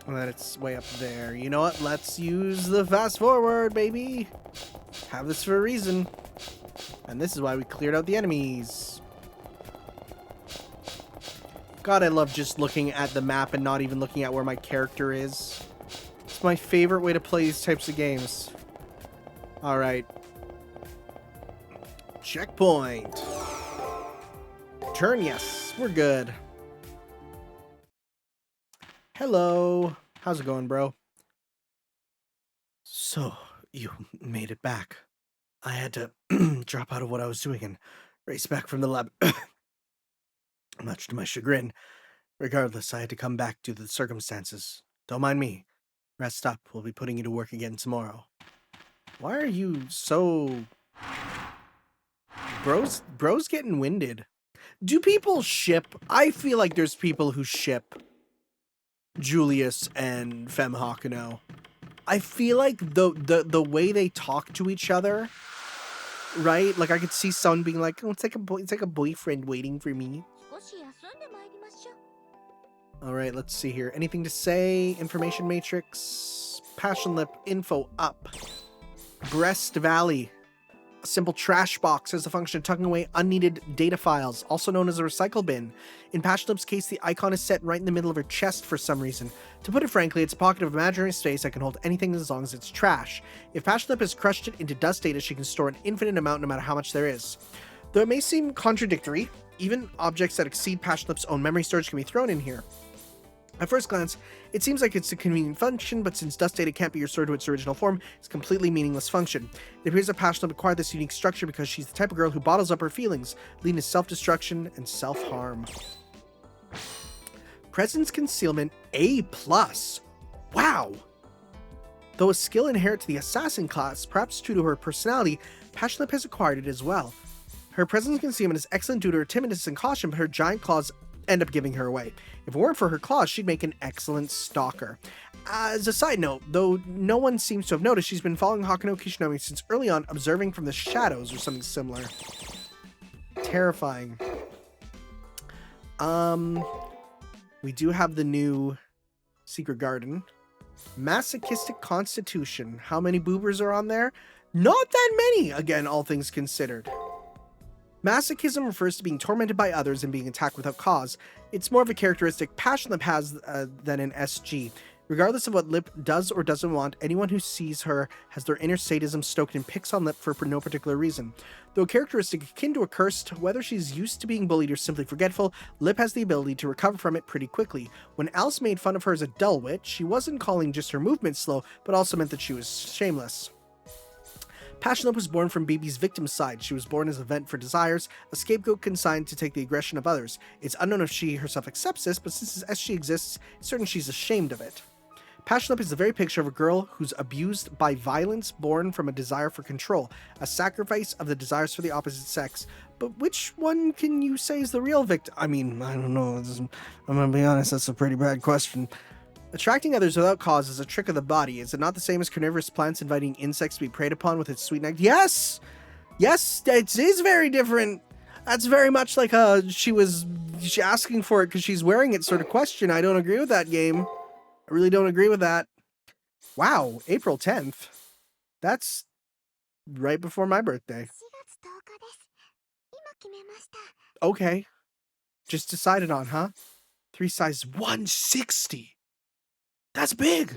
And then it's way up there. You know what? Let's use the fast forward, baby. Have this for a reason. And this is why we cleared out the enemies. God, I love just looking at the map and not even looking at where my character is. It's my favorite way to play these types of games. Alright. Checkpoint. Turn, yes. We're good. Hello. How's it going, bro? So, you made it back. I had to drop out of what I was doing and race back from the lab. Much to my chagrin. Regardless, I had to come back due to the circumstances. Don't mind me. Rest up. We'll be putting you to work again tomorrow. Why are you so... Bro's getting winded. Do people ship? I feel like there's people who ship Julius and Femme Hakuno. I feel like the way they talk to each other, right? Like I could see someone being like, "Oh, it's like a boyfriend waiting for me." All right, let's see here. Anything to say? Information matrix. Passionlip info up. Breast Valley. A simple trash box has the function of tucking away unneeded data files, also known as a recycle bin. In Passionlip's case, the icon is set right in the middle of her chest for some reason. To put it frankly, it's a pocket of imaginary space that can hold anything as long as it's trash. If Passionlip has crushed it into dust data, she can store an infinite amount no matter how much there is. Though it may seem contradictory, even objects that exceed Passionlip's own memory storage can be thrown in here. At first glance, it seems like it's a convenient function, but since dust data can't be restored to its original form, it's a completely meaningless function. It appears that Passionlip acquired this unique structure because she's the type of girl who bottles up her feelings, leading to self-destruction and self-harm. Presence Concealment A+. Wow! Though a skill inherent to the Assassin class, perhaps due to her personality, Passionlip has acquired it as well. Her Presence Concealment is excellent due to her timidness and caution, but her giant claws end up giving her away. If it weren't for her claws, she'd make an excellent stalker. As a side note, though no one seems to have noticed, she's been following Hakuno Kishinomiya since early on, observing from the shadows or something similar. Terrifying. We do have the new Secret Garden. Masochistic Constitution. How many boobers are on there? Not that many, again, all things considered. Masochism refers to being tormented by others and being attacked without cause. It's more of a characteristic Passionlip has than an SG. Regardless of what Lip does or doesn't want, anyone who sees her has their inner sadism stoked and picks on Lip for no particular reason. Though a characteristic akin to a cursed, whether she's used to being bullied or simply forgetful, Lip has the ability to recover from it pretty quickly. When Alice made fun of her as a dull wit, she wasn't calling just her movements slow, but also meant that she was shameless. Passionlip was born from BB's victim's side. She was born as a vent for desires, a scapegoat consigned to take the aggression of others. It's unknown if she herself accepts this, but since SG exists, it's certain she's ashamed of it. Passionlip is the very picture of a girl who's abused by violence born from a desire for control, a sacrifice of the desires for the opposite sex. But which one can you say is the real victim? I mean, I don't know. I'm gonna be honest, that's a pretty bad question. Attracting others without cause is a trick of the body. Is it not the same as carnivorous plants inviting insects to be preyed upon with its sweet nectar? Yes! Yes, it is very different. That's very much like she's asking for it because she's wearing it sort of question. I don't agree with that game. I really don't agree with that. Wow, April 10th. That's right before my birthday. Okay. Just decided on, huh? 3 size 160. That's big.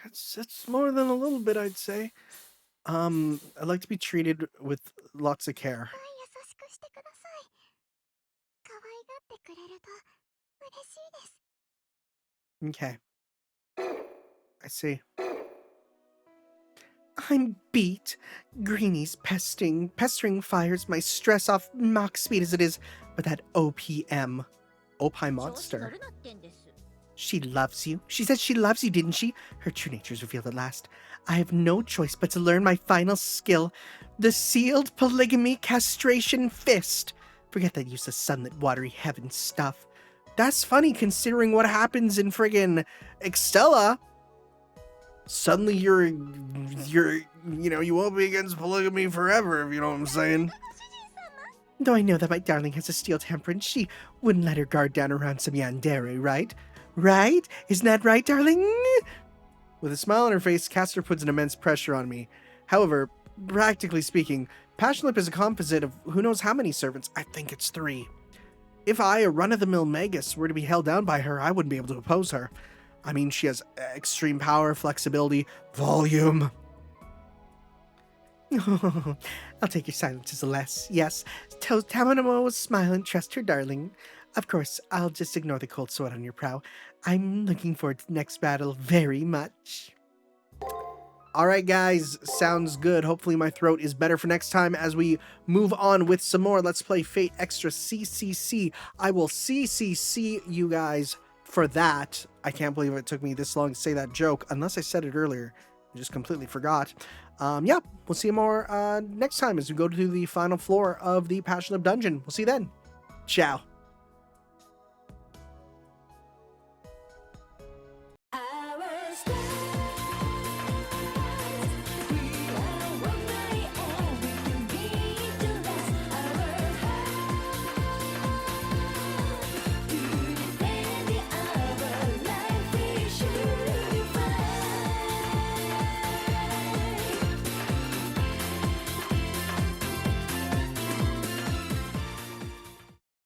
That's more than a little bit, I'd say. I'd like to be treated with lots of care. Okay. I see. I'm beat. Greenie's pestering fires my stress off mock speed as it is, but that OPM, Opie monster. She loves you. She said she loves you, didn't she? Her true nature's revealed at last. I have no choice but to learn my final skill, the sealed polygamy castration fist. Forget that useless sunlit watery heaven stuff. That's funny considering what happens in friggin' Extella. Suddenly you won't be against polygamy forever, if you know what I'm saying. Though I know that my darling has a steel temper and she wouldn't let her guard down around some yandere, right? Right? Isn't that right, darling? With a smile on her face, Castor puts an immense pressure on me. However, practically speaking, Passionlip is a composite of who knows how many servants. I think it's 3. If I, a run-of-the-mill Magus, were to be held down by her, I wouldn't be able to oppose her. I mean, she has extreme power, flexibility, volume. I'll take your silence as a less. Yes, Tamanamo will smile and trust her darling. Of course, I'll just ignore the cold sweat on your brow. I'm looking forward to the next battle very much. Alright guys, sounds good. Hopefully my throat is better for next time as we move on with some more Let's Play Fate Extra CCC. I will CCC you guys for that. I can't believe it took me this long to say that joke, unless I said it earlier. I just completely forgot. Yeah, we'll see you more next time as we go to the final floor of the Passionlip dungeon. We'll see you then. Ciao.